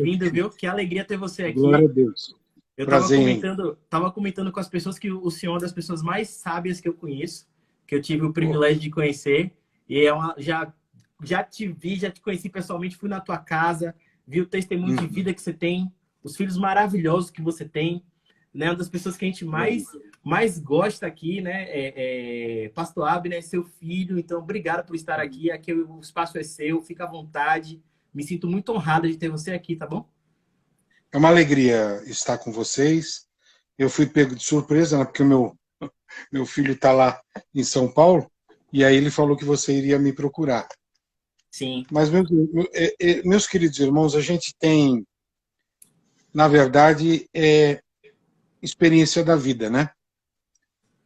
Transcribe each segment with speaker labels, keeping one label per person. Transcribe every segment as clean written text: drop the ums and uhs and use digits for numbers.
Speaker 1: Bem-vindo, viu? Que alegria ter você
Speaker 2: Glória
Speaker 1: aqui.
Speaker 2: a Deus.
Speaker 1: Eu
Speaker 2: Prazer em...
Speaker 1: tava comentando com as pessoas que o senhor é uma das pessoas mais sábias que eu conheço, que eu tive o privilégio de conhecer. E já te vi, já te conheci pessoalmente, fui na tua casa, vi o testemunho de vida que você tem, os filhos maravilhosos que você tem, né? Uma das pessoas que a gente mais gosta aqui, né? Pastor Abner, seu filho. Então, obrigado por estar aqui. Aqui o espaço é seu, fica à vontade. Me sinto muito honrado de ter você aqui, tá bom?
Speaker 2: É uma alegria estar com vocês. Eu fui pego de surpresa, né, porque o meu filho está lá em São Paulo, e aí ele falou que você iria me procurar.
Speaker 1: Sim.
Speaker 2: Mas, meus queridos irmãos, a gente tem, na verdade, experiência da vida, né?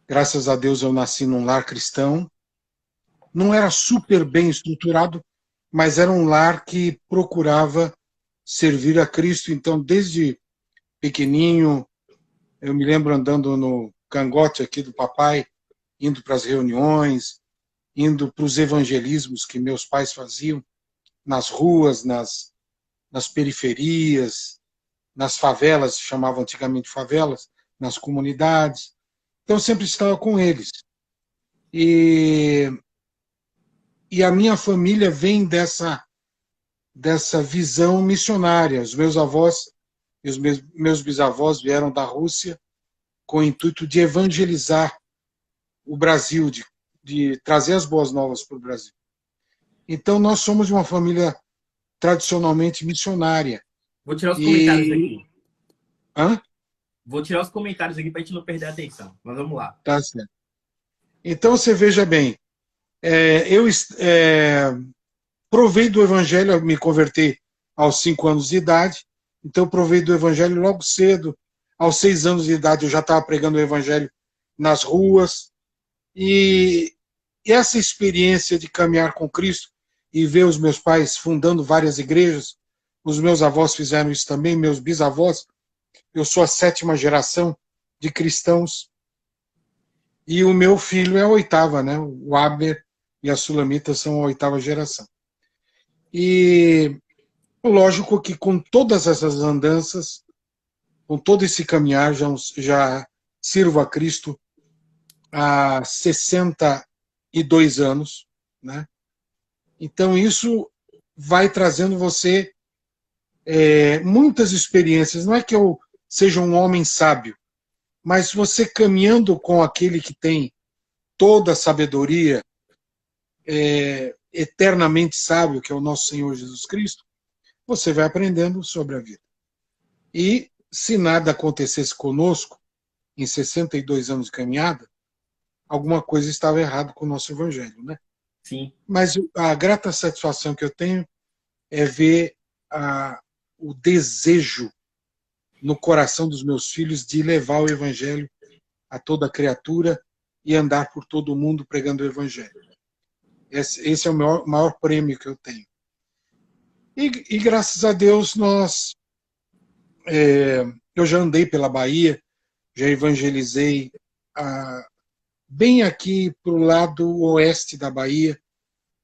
Speaker 2: Graças a Deus eu nasci num lar cristão. Não era super bem estruturado, mas era um lar que procurava servir a Cristo. Então, desde pequenininho, eu me lembro andando no cangote aqui do papai, indo para as reuniões, indo para os evangelismos que meus pais faziam, nas ruas, nas periferias, nas favelas, chamavam antigamente favelas, nas comunidades. Então, eu sempre estava com eles. E a minha família vem dessa visão missionária. Os meus avós e os meus bisavós vieram da Rússia com o intuito de evangelizar o Brasil, de trazer as boas novas para o Brasil. Então, nós somos de uma família tradicionalmente missionária.
Speaker 1: Vou tirar os comentários
Speaker 2: E...
Speaker 1: aqui.
Speaker 2: Hã?
Speaker 1: Vou tirar os comentários aqui para a gente não perder a atenção. Mas vamos lá.
Speaker 2: Tá certo. Então, você veja bem, eu provei do Evangelho, me converti aos 5 anos de idade, então eu provei do Evangelho logo cedo. Aos 6 anos de idade eu já estava pregando o Evangelho nas ruas. E essa experiência de caminhar com Cristo e ver os meus pais fundando várias igrejas, os meus avós fizeram isso também, meus bisavós, eu sou a 7ª geração de cristãos, e o meu filho é a 8ª, né? O Abner e a Sulamita são a 8ª geração. E lógico que com todas essas andanças, com todo esse caminhar, já sirvo a Cristo há 62 anos, né? Então isso vai trazendo você muitas experiências. Não é que eu seja um homem sábio, mas você caminhando com aquele que tem toda a sabedoria, eternamente sábio, que é o nosso Senhor Jesus Cristo, você vai aprendendo sobre a vida. E se nada acontecesse conosco, em 62 anos de caminhada, alguma coisa estava errada com o nosso evangelho, né?
Speaker 1: Sim.
Speaker 2: Mas a grata satisfação que eu tenho é ver o desejo no coração dos meus filhos de levar o evangelho a toda criatura e andar por todo o mundo pregando o evangelho. Esse é o maior prêmio que eu tenho. E graças a Deus eu já andei pela Bahia, já evangelizei bem aqui para o lado oeste da Bahia,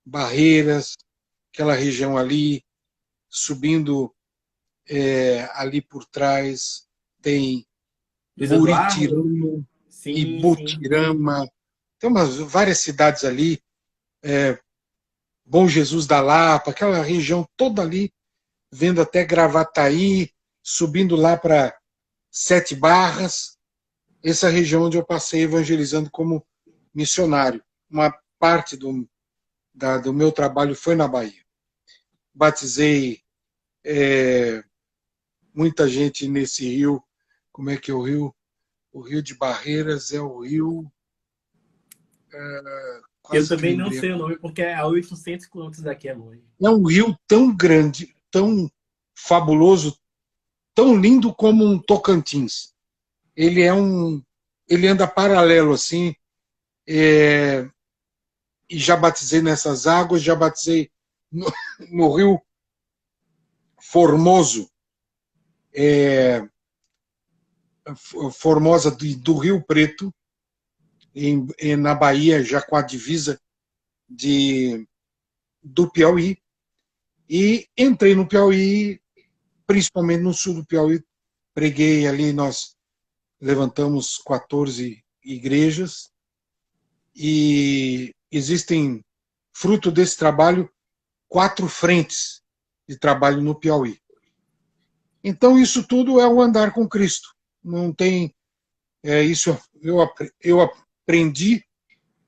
Speaker 2: Barreiras, aquela região ali, subindo ali por trás, tem
Speaker 1: Luiz Eduardo?
Speaker 2: Buritirama,
Speaker 1: Sim, sim.
Speaker 2: Ibutirama, tem várias cidades ali, Bom Jesus da Lapa, aquela região toda ali, vendo até Gravataí, subindo lá para Sete Barras, essa região onde eu passei evangelizando como missionário. Uma parte do meu trabalho foi na Bahia. Batizei muita gente nesse rio. Como é que é o rio? O rio de Barreiras é o rio...
Speaker 1: Eu
Speaker 2: quase que
Speaker 1: também não
Speaker 2: lembrei.
Speaker 1: sei o nome, porque a 800 quilômetros daqui é longe.
Speaker 2: É um rio tão grande, tão fabuloso, tão lindo como um Tocantins. Ele anda paralelo assim, e já batizei nessas águas, já batizei no rio Formoso, Formosa do Rio Preto, na Bahia, já com a divisa do Piauí, e entrei no Piauí principalmente no sul do Piauí. Preguei ali, nós levantamos 14 igrejas e existem, fruto desse trabalho, 4 frentes de trabalho no Piauí. Então, isso tudo é o andar com Cristo. Não tem... isso eu aprendi,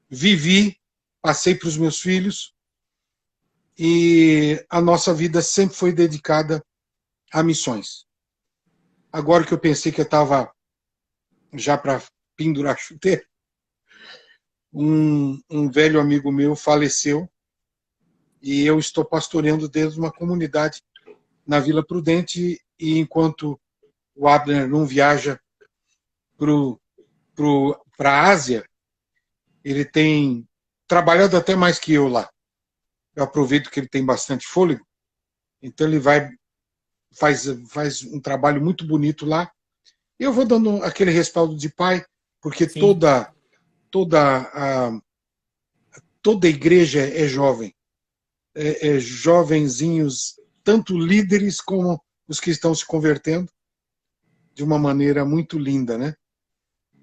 Speaker 2: vivi, passei para os meus filhos, e a nossa vida sempre foi dedicada a missões. Agora que eu pensei que eu estava já para pendurar a chuteira, um velho amigo meu faleceu e eu estou pastoreando dentro de uma comunidade na Vila Prudente, e enquanto o Abner não viaja para a Ásia, ele tem trabalhado até mais que eu lá. Eu aproveito que ele tem bastante fôlego, então ele faz um trabalho muito bonito lá. Eu vou dando aquele respaldo de pai, porque
Speaker 1: Sim.
Speaker 2: toda igreja é jovem. Jovenzinhos, tanto líderes como os que estão se convertendo, de uma maneira muito linda, né?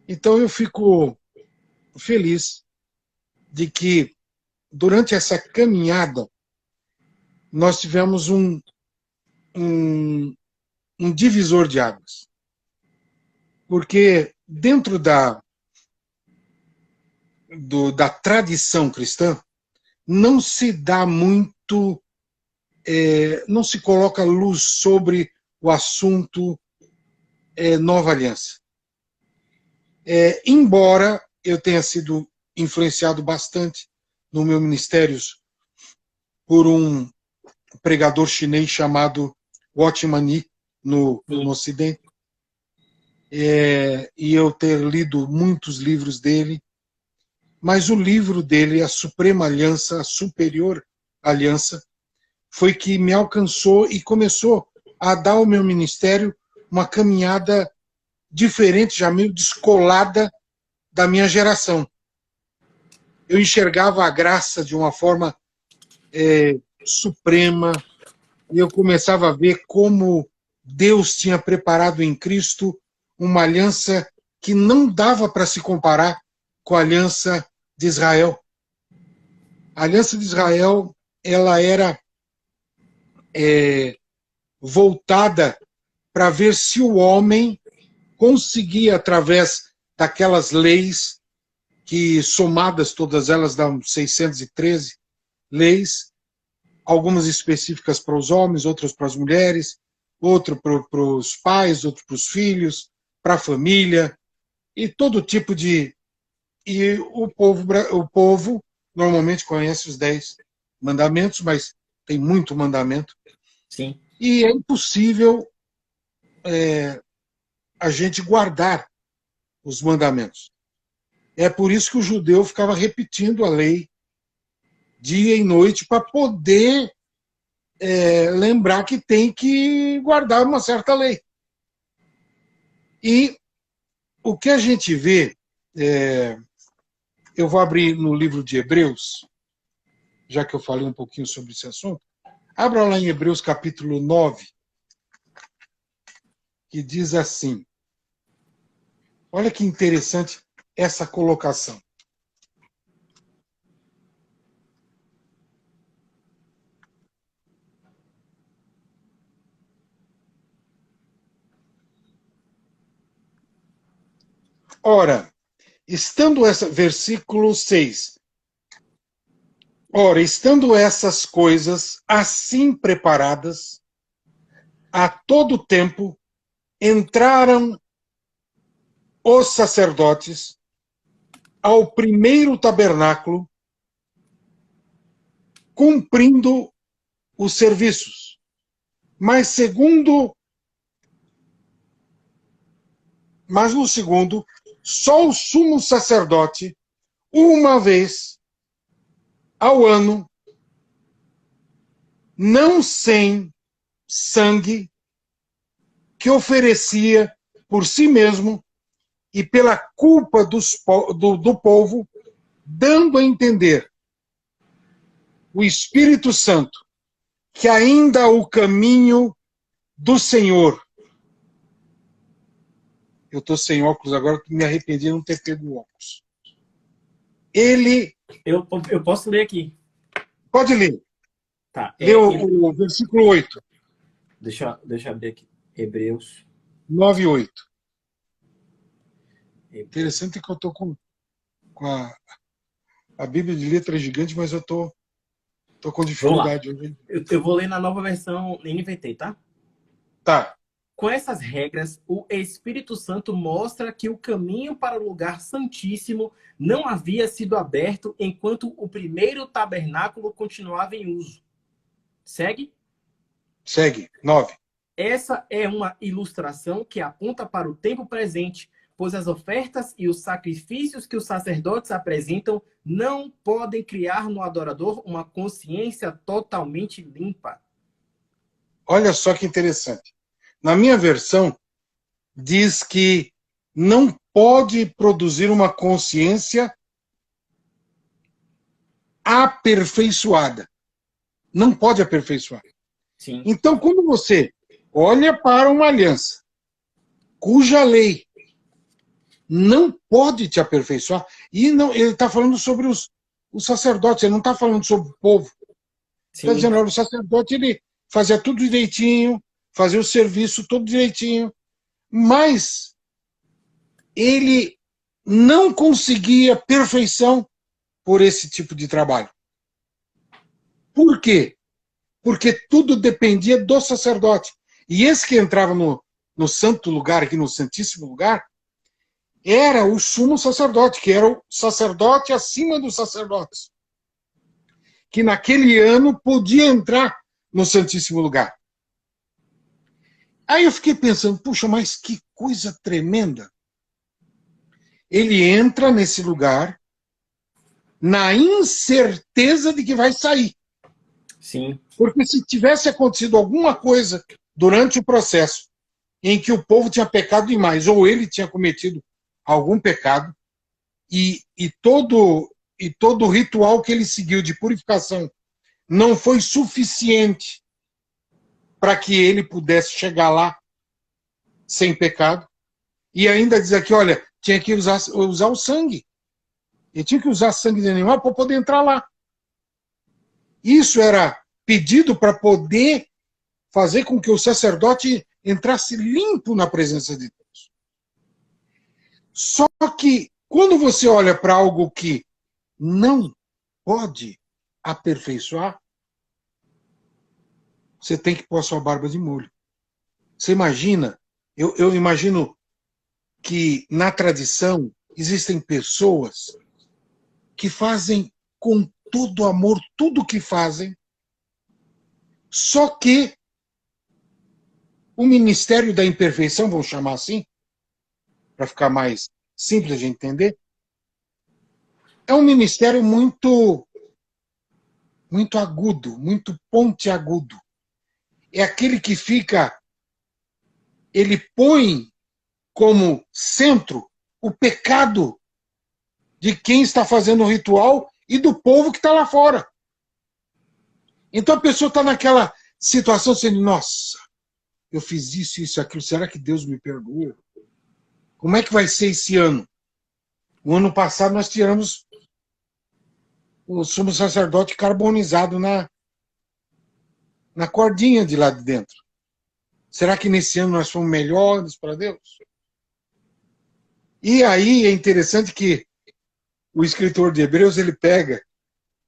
Speaker 2: Então eu fico feliz de que, durante essa caminhada, nós tivemos um divisor de águas. Porque dentro da tradição cristã, não se dá muito, não se coloca luz sobre o assunto Nova Aliança. Embora eu tenha sido influenciado bastante no meu ministério por um pregador chinês chamado Watchman Nee no Ocidente, e eu ter lido muitos livros dele, mas o livro dele, A Suprema Aliança, A Superior Aliança, foi que me alcançou e começou a dar ao meu ministério uma caminhada diferente, já meio descolada da minha geração. Eu enxergava a graça de uma forma suprema, e eu começava a ver como Deus tinha preparado em Cristo uma aliança que não dava para se comparar com a aliança de Israel. A aliança de Israel, ela era voltada para ver se o homem conseguia, através daquelas leis, que somadas todas elas dão 613 leis, algumas específicas para os homens, outras para as mulheres, outro para os pais, outro para os filhos, para a família, e todo tipo de... E o povo normalmente conhece os 10 mandamentos, mas tem muito mandamento.
Speaker 1: Sim.
Speaker 2: E é impossível a gente guardar os mandamentos. É por isso que o judeu ficava repetindo a lei dia e noite para poder lembrar que tem que guardar uma certa lei. E o que a gente vê, eu vou abrir no livro de Hebreus, já que eu falei um pouquinho sobre esse assunto. Abra lá em Hebreus capítulo 9, que diz assim, olha que interessante essa colocação. Ora, versículo 6. Ora, estando essas coisas assim preparadas, a todo tempo entraram os sacerdotes ao primeiro tabernáculo, cumprindo os serviços. Mas no segundo, só o sumo sacerdote, uma vez ao ano, não sem sangue, que oferecia por si mesmo e pela culpa do povo, dando a entender o Espírito Santo que ainda o caminho do Senhor. Eu estou sem óculos agora, me arrependi de não ter pego óculos. Ele...
Speaker 1: Eu posso ler aqui.
Speaker 2: Pode ler.
Speaker 1: Tá.
Speaker 2: Lê o versículo 8.
Speaker 1: Deixa eu abrir aqui. Hebreus
Speaker 2: 9:8. Interessante que eu estou com a Bíblia de letra gigante, mas eu estou com dificuldade hoje.
Speaker 1: Eu vou ler na nova versão NVT, tá?
Speaker 2: Tá.
Speaker 1: Com essas regras, o Espírito Santo mostra que o caminho para o lugar santíssimo não havia sido aberto enquanto o primeiro tabernáculo continuava em uso. Segue?
Speaker 2: Segue. 9.
Speaker 1: Essa é uma ilustração que aponta para o tempo presente, pois as ofertas e os sacrifícios que os sacerdotes apresentam não podem criar no adorador uma consciência totalmente limpa.
Speaker 2: Olha só que interessante. Na minha versão, diz que não pode produzir uma consciência aperfeiçoada. Não pode aperfeiçoar.
Speaker 1: Sim.
Speaker 2: Então, quando você olha para uma aliança cuja lei não pode te aperfeiçoar, e não, ele está falando sobre os sacerdotes, ele não está falando sobre o povo. Está dizendo, olha, o sacerdote ele fazia tudo direitinho, fazia o serviço todo direitinho, mas ele não conseguia perfeição por esse tipo de trabalho. Por quê? Porque tudo dependia do sacerdote. E esse que entrava no santo lugar, aqui no santíssimo lugar, era o sumo sacerdote, que era o sacerdote acima dos sacerdotes, que naquele ano podia entrar no santíssimo lugar. Aí eu fiquei pensando, puxa, mas que coisa tremenda. Ele entra nesse lugar na incerteza de que vai sair.
Speaker 1: Sim.
Speaker 2: Porque se tivesse acontecido alguma coisa durante o processo em que o povo tinha pecado demais, ou ele tinha cometido algum pecado, e todo o ritual que ele seguiu de purificação não foi suficiente para que ele pudesse chegar lá sem pecado, e ainda diz aqui, olha, tinha que usar o sangue. Ele tinha que usar sangue de animal para poder entrar lá. Isso era pedido para poder fazer com que o sacerdote entrasse limpo na presença de Deus. Só que, quando você olha para algo que não pode aperfeiçoar, você tem que pôr a sua barba de molho. Você imagina, eu imagino que na tradição existem pessoas que fazem com todo amor tudo o que fazem, só que o Ministério da Imperfeição, vamos chamar assim, para ficar mais simples de entender, é um ministério muito agudo, muito pontiagudo. É aquele que ele põe como centro o pecado de quem está fazendo o ritual e do povo que está lá fora. Então a pessoa está naquela situação dizendo, nossa, eu fiz isso, aquilo, será que Deus me perdoa? Como é que vai ser esse ano? O ano passado nós tiramos o sumo sacerdote carbonizado na cordinha de lá de dentro. Será que nesse ano nós fomos melhores para Deus? E aí é interessante que o escritor de Hebreus ele pega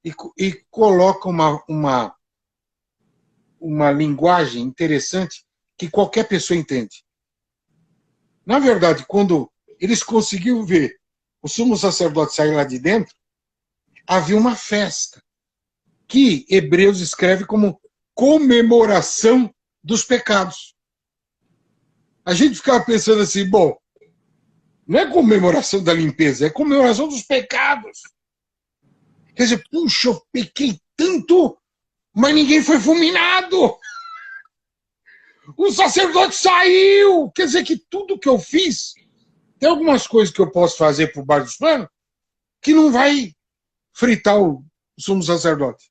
Speaker 2: e coloca uma linguagem interessante que qualquer pessoa entende. Na verdade, quando eles conseguiram ver o sumo sacerdote sair lá de dentro, havia uma festa, que Hebreus escreve como comemoração dos pecados. A gente ficava pensando assim, bom, não é comemoração da limpeza, é comemoração dos pecados. Quer dizer, puxa, eu pequei tanto, mas ninguém foi fulminado. O sacerdote saiu. Quer dizer que tudo que eu fiz, tem algumas coisas que eu posso fazer por baixo dos panos que não vai fritar o sumo sacerdote.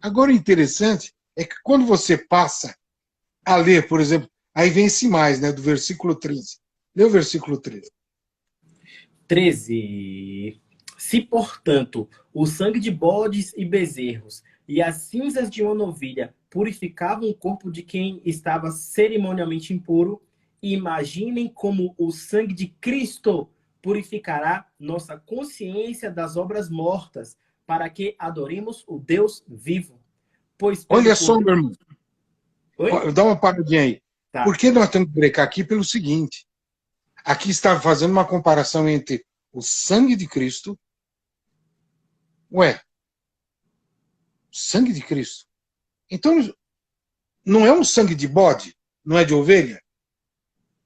Speaker 2: Agora, o interessante é que quando você passa a ler, por exemplo, aí vem esse mais, né, do versículo 13. Lê o versículo 13.
Speaker 1: 13. Se, portanto, o sangue de bodes e bezerros e as cinzas de uma novilha purificavam o corpo de quem estava cerimonialmente impuro, imaginem como o sangue de Cristo purificará nossa consciência das obras mortas, para que adoremos o Deus vivo. Pois
Speaker 2: Olha
Speaker 1: pelo
Speaker 2: só, meu
Speaker 1: poder...
Speaker 2: irmão,
Speaker 1: Oi?
Speaker 2: dá uma paradinha aí.
Speaker 1: Tá.
Speaker 2: Por que nós temos que brecar aqui? Pelo seguinte, aqui está fazendo uma comparação entre o sangue de Cristo, sangue de Cristo. Então, não é um sangue de bode, não é de ovelha.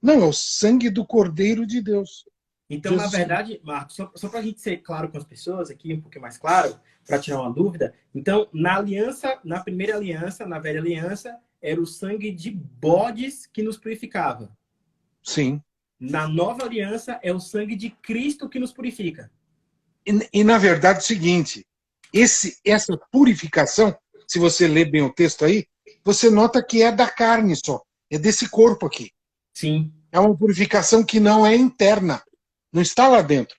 Speaker 2: Não, é o sangue do Cordeiro de Deus.
Speaker 1: Então, na verdade, Marcos, só para a gente ser claro com as pessoas aqui, um pouquinho mais claro, para tirar uma dúvida. Então, na aliança, na primeira aliança, na velha aliança, era o sangue de bodes que nos purificava.
Speaker 2: Sim.
Speaker 1: Na nova aliança, é o sangue de Cristo que nos purifica.
Speaker 2: E na verdade, é o seguinte, essa purificação, se você ler bem o texto aí, você nota que é da carne só, é desse corpo aqui.
Speaker 1: Sim.
Speaker 2: É uma purificação que não é interna, não está lá dentro.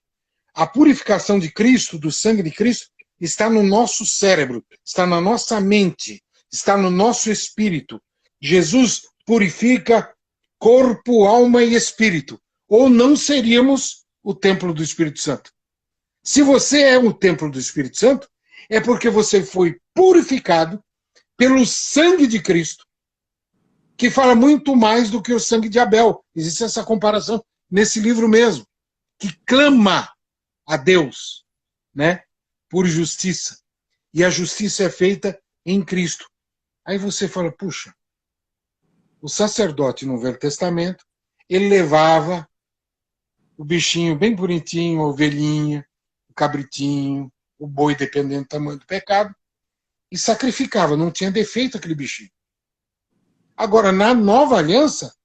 Speaker 2: A purificação de Cristo, do sangue de Cristo, está no nosso cérebro, está na nossa mente, está no nosso espírito. Jesus purifica corpo, alma e espírito. Ou não seríamos o templo do Espírito Santo. Se você é o templo do Espírito Santo, é porque você foi purificado pelo sangue de Cristo, que fala muito mais do que o sangue de Abel. Existe essa comparação nesse livro mesmo, que clama a Deus, né, por justiça. E a justiça é feita em Cristo. Aí você fala, puxa, o sacerdote no Velho Testamento, ele levava o bichinho bem bonitinho, a ovelhinha, o cabritinho, o boi, dependendo do tamanho do pecado, e sacrificava, não tinha defeito aquele bichinho. Agora, na nova aliança,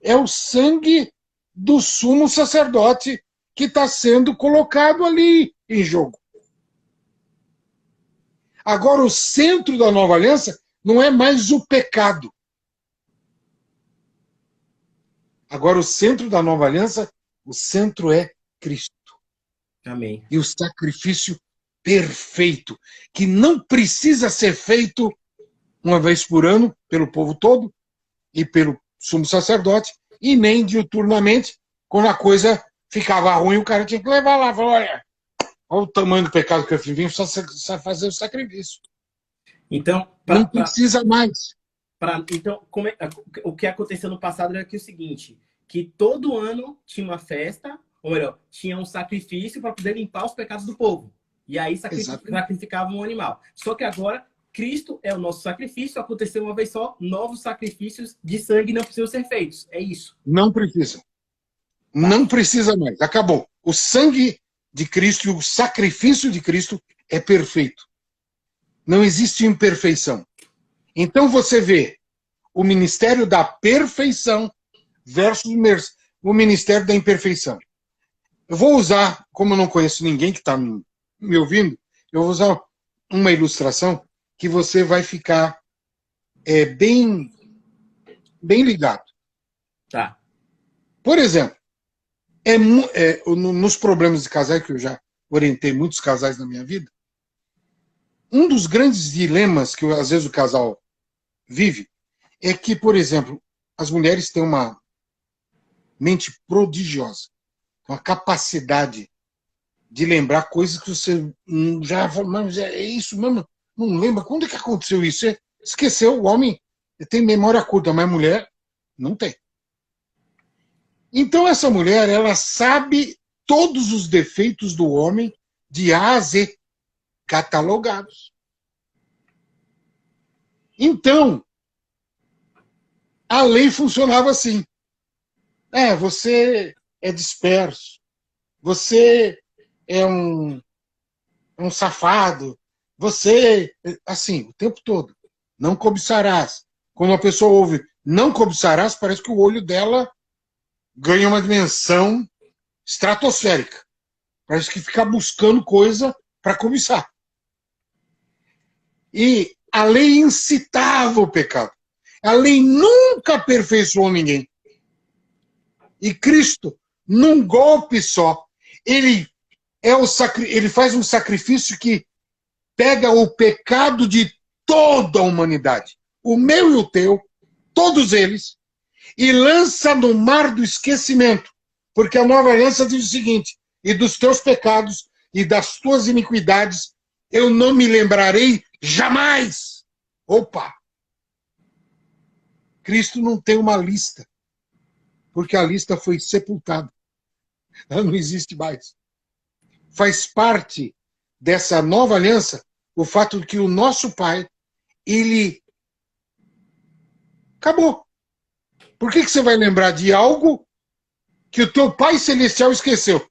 Speaker 2: é o sangue do sumo sacerdote que está sendo colocado ali em jogo. Agora, o centro da nova aliança não é mais o pecado. Agora, o centro da nova aliança, o centro é Cristo.
Speaker 1: Amém.
Speaker 2: E o sacrifício perfeito, que não precisa ser feito uma vez por ano pelo povo todo e pelo sumo sacerdote, e nem diuturnamente, quando a coisa ficava ruim, o cara tinha que levar lá, falar, olha o tamanho do pecado que eu fiz, vim só fazer o sacrifício.
Speaker 1: Então,
Speaker 2: não precisa mais.
Speaker 1: Então, o que aconteceu no passado era que o seguinte, que todo ano tinha uma festa, ou melhor, tinha um sacrifício para poder limpar os pecados do povo. E aí sacrificavam um animal. Só que agora, Cristo é o nosso sacrifício, aconteceu uma vez só, novos sacrifícios de sangue não precisam ser feitos. É isso.
Speaker 2: Não precisa. Não precisa mais. Acabou. O sangue de Cristo e o sacrifício de Cristo é perfeito. Não existe imperfeição. Então você vê o ministério da perfeição versus o ministério da imperfeição. Eu vou usar, como eu não conheço ninguém que está me ouvindo, eu vou usar uma ilustração que você vai ficar bem ligado.
Speaker 1: Tá.
Speaker 2: Por exemplo, nos problemas de casais, que eu já orientei muitos casais na minha vida, um dos grandes dilemas que às vezes o casal vive é que, por exemplo, as mulheres têm uma mente prodigiosa, uma capacidade de lembrar coisas que você já falou, mas é isso mesmo, não lembra, quando é que aconteceu isso? Você esqueceu, o homem tem memória curta, mas a mulher não tem. Então essa mulher, ela sabe todos os defeitos do homem de A a Z, catalogados. Então, a lei funcionava assim. Você é disperso, você é um safado, você, assim, o tempo todo, não cobiçarás. Quando a pessoa ouve não cobiçarás, parece que o olho dela ganha uma dimensão estratosférica. Parece que fica buscando coisa para cobiçar. E a lei incitava o pecado. A lei nunca aperfeiçoou ninguém. E Cristo, num golpe só, ele faz um sacrifício que pega o pecado de toda a humanidade, o meu e o teu, todos eles, e lança no mar do esquecimento. Porque a nova aliança diz o seguinte: e dos teus pecados e das tuas iniquidades eu não me lembrarei jamais. Opa! Cristo não tem uma lista, porque a lista foi sepultada. Ela não existe mais. Faz parte dessa nova aliança o fato de que o nosso Pai, ele acabou. Por que você vai lembrar de algo que o teu Pai Celestial esqueceu?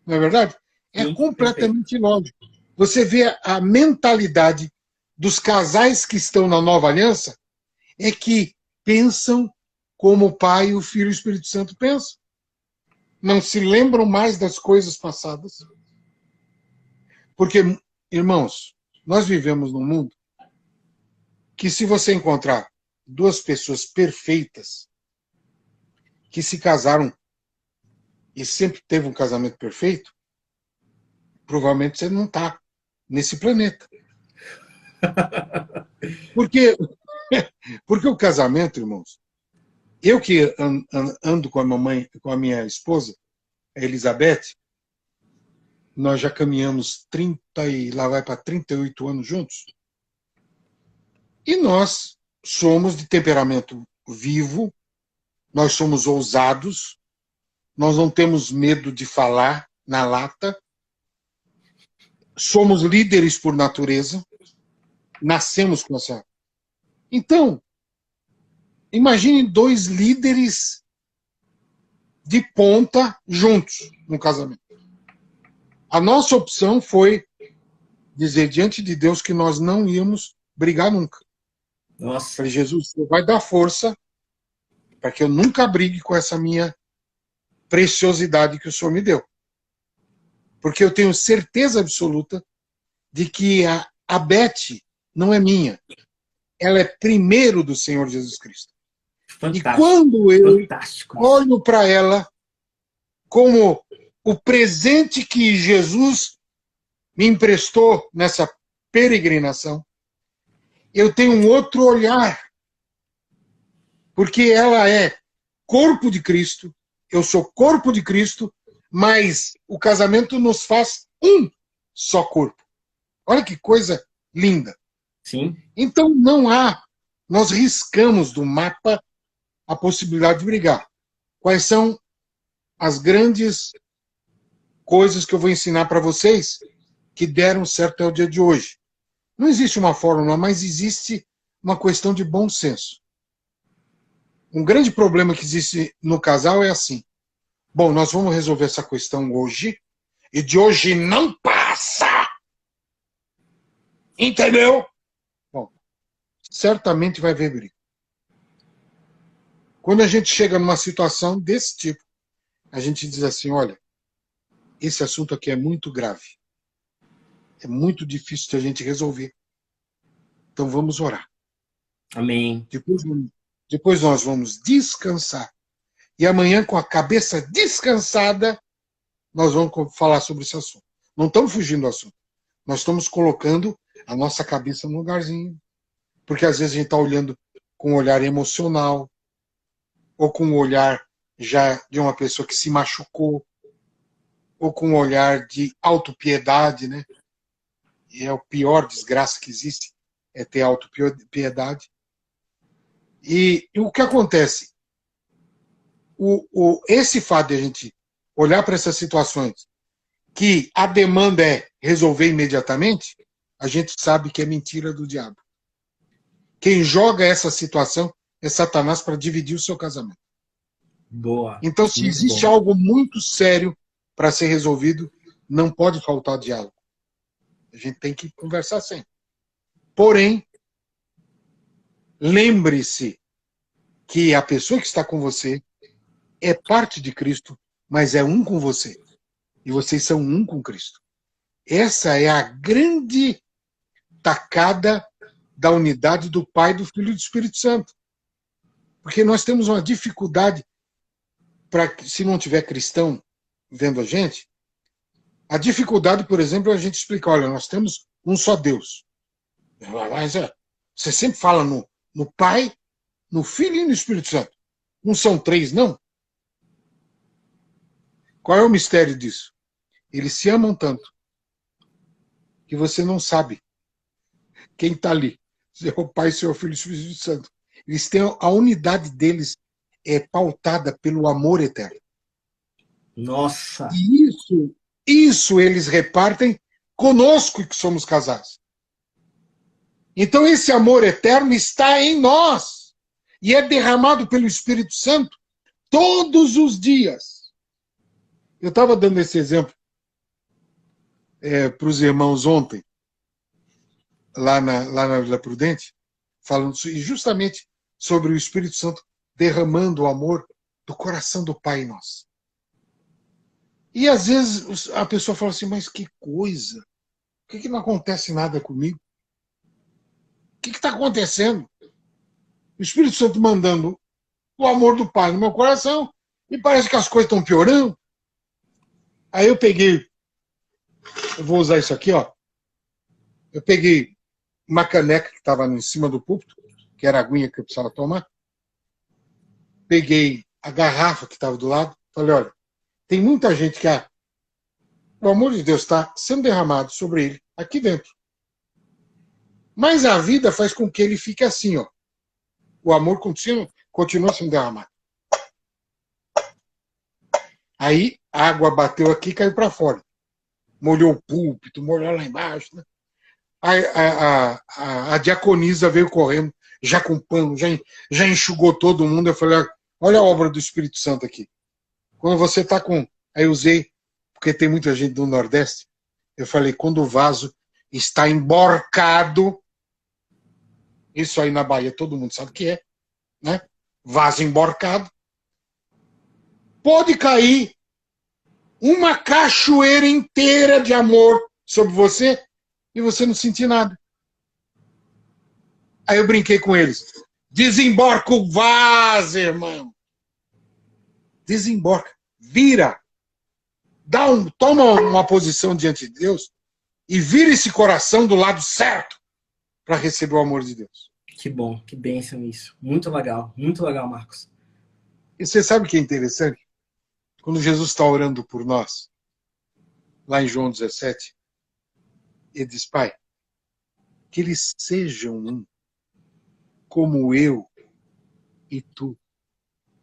Speaker 2: Não é verdade? É
Speaker 1: Sim,
Speaker 2: completamente lógico. Você vê a mentalidade dos casais que estão na nova aliança, é que pensam como o Pai, o Filho e o Espírito Santo pensam. Não se lembram mais das coisas passadas. Porque, irmãos, nós vivemos num mundo que, se você encontrar duas pessoas perfeitas que se casaram e sempre teve um casamento perfeito, provavelmente você não está nesse planeta. Porque o casamento, irmãos, eu que ando com a mamãe, com a minha esposa, a Elizabeth, nós já caminhamos 30 e lá vai para 38 anos juntos. E nós somos de temperamento vivo, nós somos ousados, nós não temos medo de falar na lata, somos líderes por natureza, nascemos com essa. Então, imagine dois líderes de ponta juntos no casamento. A nossa opção foi dizer diante de Deus que nós não íamos brigar nunca.
Speaker 1: Nossa.
Speaker 2: Falei, Jesus, você vai dar força para que eu nunca brigue com essa minha preciosidade que o Senhor me deu. Porque eu tenho certeza absoluta de que a Beth não é minha. Ela é primeiro do Senhor Jesus Cristo.
Speaker 1: Fantástico.
Speaker 2: E quando eu olho para ela como o presente que Jesus me emprestou nessa peregrinação, eu tenho um outro olhar. Porque ela é corpo de Cristo, eu sou corpo de Cristo, mas o casamento nos faz um só corpo. Olha que coisa linda.
Speaker 1: Sim.
Speaker 2: Então não há, nós riscamos do mapa a possibilidade de brigar. Quais são as grandes coisas que eu vou ensinar para vocês que deram certo até o dia de hoje? Não existe uma fórmula, mas existe uma questão de bom senso. Um grande problema que existe no casal é assim: bom, nós vamos resolver essa questão hoje, e de hoje não passa! Entendeu? Bom, certamente vai haver briga. Quando a gente chega numa situação desse tipo, a gente diz assim, olha, esse assunto aqui é muito grave. É muito difícil de a gente resolver. Então vamos orar.
Speaker 1: Amém.
Speaker 2: Depois nós vamos descansar. E amanhã, com a cabeça descansada, nós vamos falar sobre esse assunto. Não estamos fugindo do assunto. Nós estamos colocando a nossa cabeça no lugarzinho. Porque às vezes a gente está olhando com um olhar emocional, ou com um olhar já de uma pessoa que se machucou, ou com um olhar de autopiedade, né? E é a pior desgraça que existe, é ter autopiedade. E o que acontece? Esse fato de a gente olhar para essas situações que a demanda é resolver imediatamente, a gente sabe que é mentira do diabo. Quem joga essa situação é Satanás para dividir o seu casamento.
Speaker 1: Boa.
Speaker 2: Então, se existe algo muito sério para ser resolvido, não pode faltar diálogo. A gente tem que conversar sempre. Porém, lembre-se que a pessoa que está com você é parte de Cristo, mas é um com você. E vocês são um com Cristo. Essa é a grande tacada da unidade do Pai, do Filho e do Espírito Santo. Porque nós temos uma dificuldade, se não tiver cristão vendo a gente, a dificuldade, por exemplo, é a gente explicar, olha, nós temos um só Deus. Mas você sempre fala no Pai, no Filho e no Espírito Santo. Não são três, não? Qual é o mistério disso? Eles se amam tanto que você não sabe quem está ali. Se é o Pai, se é o Filho e o Espírito Santo. Eles têm a unidade deles pautada pelo amor eterno.
Speaker 1: Nossa!
Speaker 2: E isso eles repartem conosco que somos casados. Então esse amor eterno está em nós e é derramado pelo Espírito Santo todos os dias. Eu estava dando esse exemplo para os irmãos ontem, lá na Vila Prudente, falando justamente sobre o Espírito Santo derramando o amor do coração do Pai em nós. E às vezes a pessoa fala assim, mas que coisa, por que não acontece nada comigo? O que está acontecendo? O Espírito Santo mandando o amor do Pai no meu coração e parece que as coisas estão piorando. Aí eu vou usar isso aqui, ó. Eu peguei uma caneca que estava em cima do púlpito, que era a aguinha que eu precisava tomar. Peguei a garrafa que estava do lado, falei, olha, tem muita gente que o amor de Deus está sendo derramado sobre ele aqui dentro. Mas a vida faz com que ele fique assim, ó. O amor continua sendo derramado. Aí a água bateu aqui e caiu para fora. Molhou o púlpito, molhou lá embaixo. Né? A diaconisa veio correndo, já com pano, já enxugou todo mundo. Eu falei, olha a obra do Espírito Santo aqui. Quando você está com... Aí eu usei, porque tem muita gente do Nordeste, eu falei, quando o vaso está emborcado, isso aí na Bahia todo mundo sabe o que é, né? Vaso emborcado, pode cair uma cachoeira inteira de amor sobre você e você não sentir nada. Aí eu brinquei com eles. Desemborca o vaso, irmão. Desemborca. Vira. Toma uma posição diante de Deus e vira esse coração do lado certo para receber o amor de Deus.
Speaker 1: Que bom, que bênção isso. Muito legal, Marcos.
Speaker 2: E você sabe o que é interessante? Quando Jesus está orando por nós, lá em João 17, ele diz, Pai, que eles sejam um, como eu e tu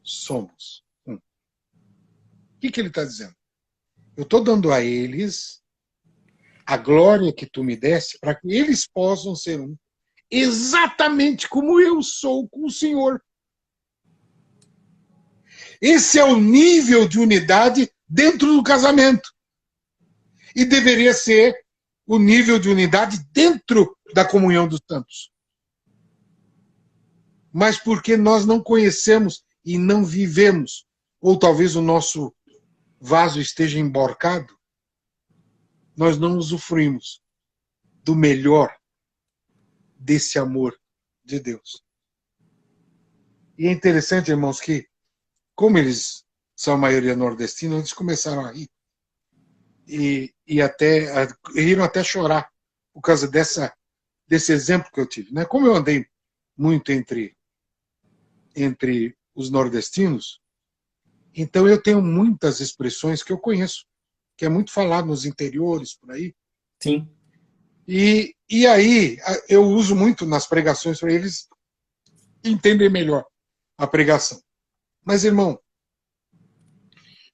Speaker 2: somos um. O que ele está dizendo? Eu estou dando a eles a glória que tu me deste para que eles possam ser um, exatamente como eu sou com o Senhor. Esse é o nível de unidade dentro do casamento. E deveria ser o nível de unidade dentro da comunhão dos santos. Mas porque nós não conhecemos e não vivemos, ou talvez o nosso vaso esteja emborcado, nós não usufruímos do melhor desse amor de Deus. E é interessante, irmãos, que como eles são a maioria nordestina, eles começaram a rir. E riram até chorar por causa desse exemplo que eu tive. Né? Como eu andei muito entre os nordestinos, então eu tenho muitas expressões que eu conheço, que é muito falado nos interiores, por aí.
Speaker 1: Sim.
Speaker 2: E aí eu uso muito nas pregações para eles entenderem melhor a pregação. Mas, irmão,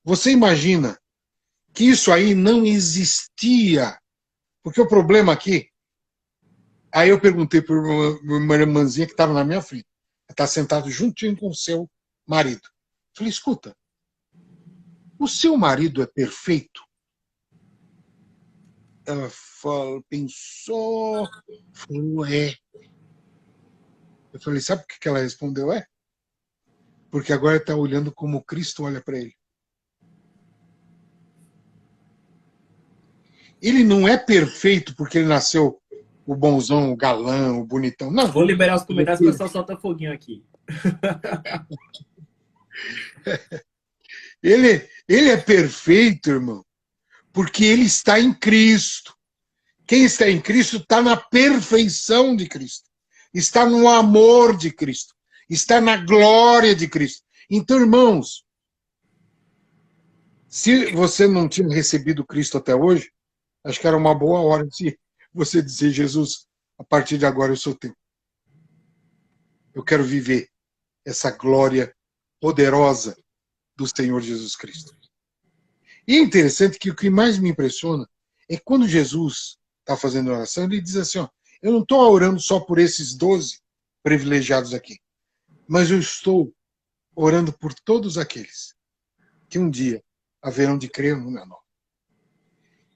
Speaker 2: você imagina que isso aí não existia? Porque o problema aqui... Aí eu perguntei para uma irmãzinha que estava na minha frente. Ela está sentada juntinho com o seu marido. Falei, escuta, o seu marido é perfeito? Ela pensou, falou, é. Eu falei, sabe por que ela respondeu é? Porque agora está olhando como Cristo olha para ele. Ele não é perfeito porque ele nasceu o bonzão, o galã, o bonitão. Não.
Speaker 1: Vou liberar os comentários, que o pessoal solta foguinho aqui.
Speaker 2: Ele é perfeito, irmão, porque ele está em Cristo. Quem está em Cristo está na perfeição de Cristo. Está no amor de Cristo. Está na glória de Cristo. Então, irmãos, se você não tinha recebido Cristo até hoje, acho que era uma boa hora de você dizer: Jesus, a partir de agora eu sou teu. Eu quero viver essa glória poderosa do Senhor Jesus Cristo. E é interessante que o que mais me impressiona é quando Jesus está fazendo oração, ele diz assim, ó, eu não estou orando só por esses 12 privilegiados aqui, mas eu estou orando por todos aqueles que um dia haverão de crer no meu nome.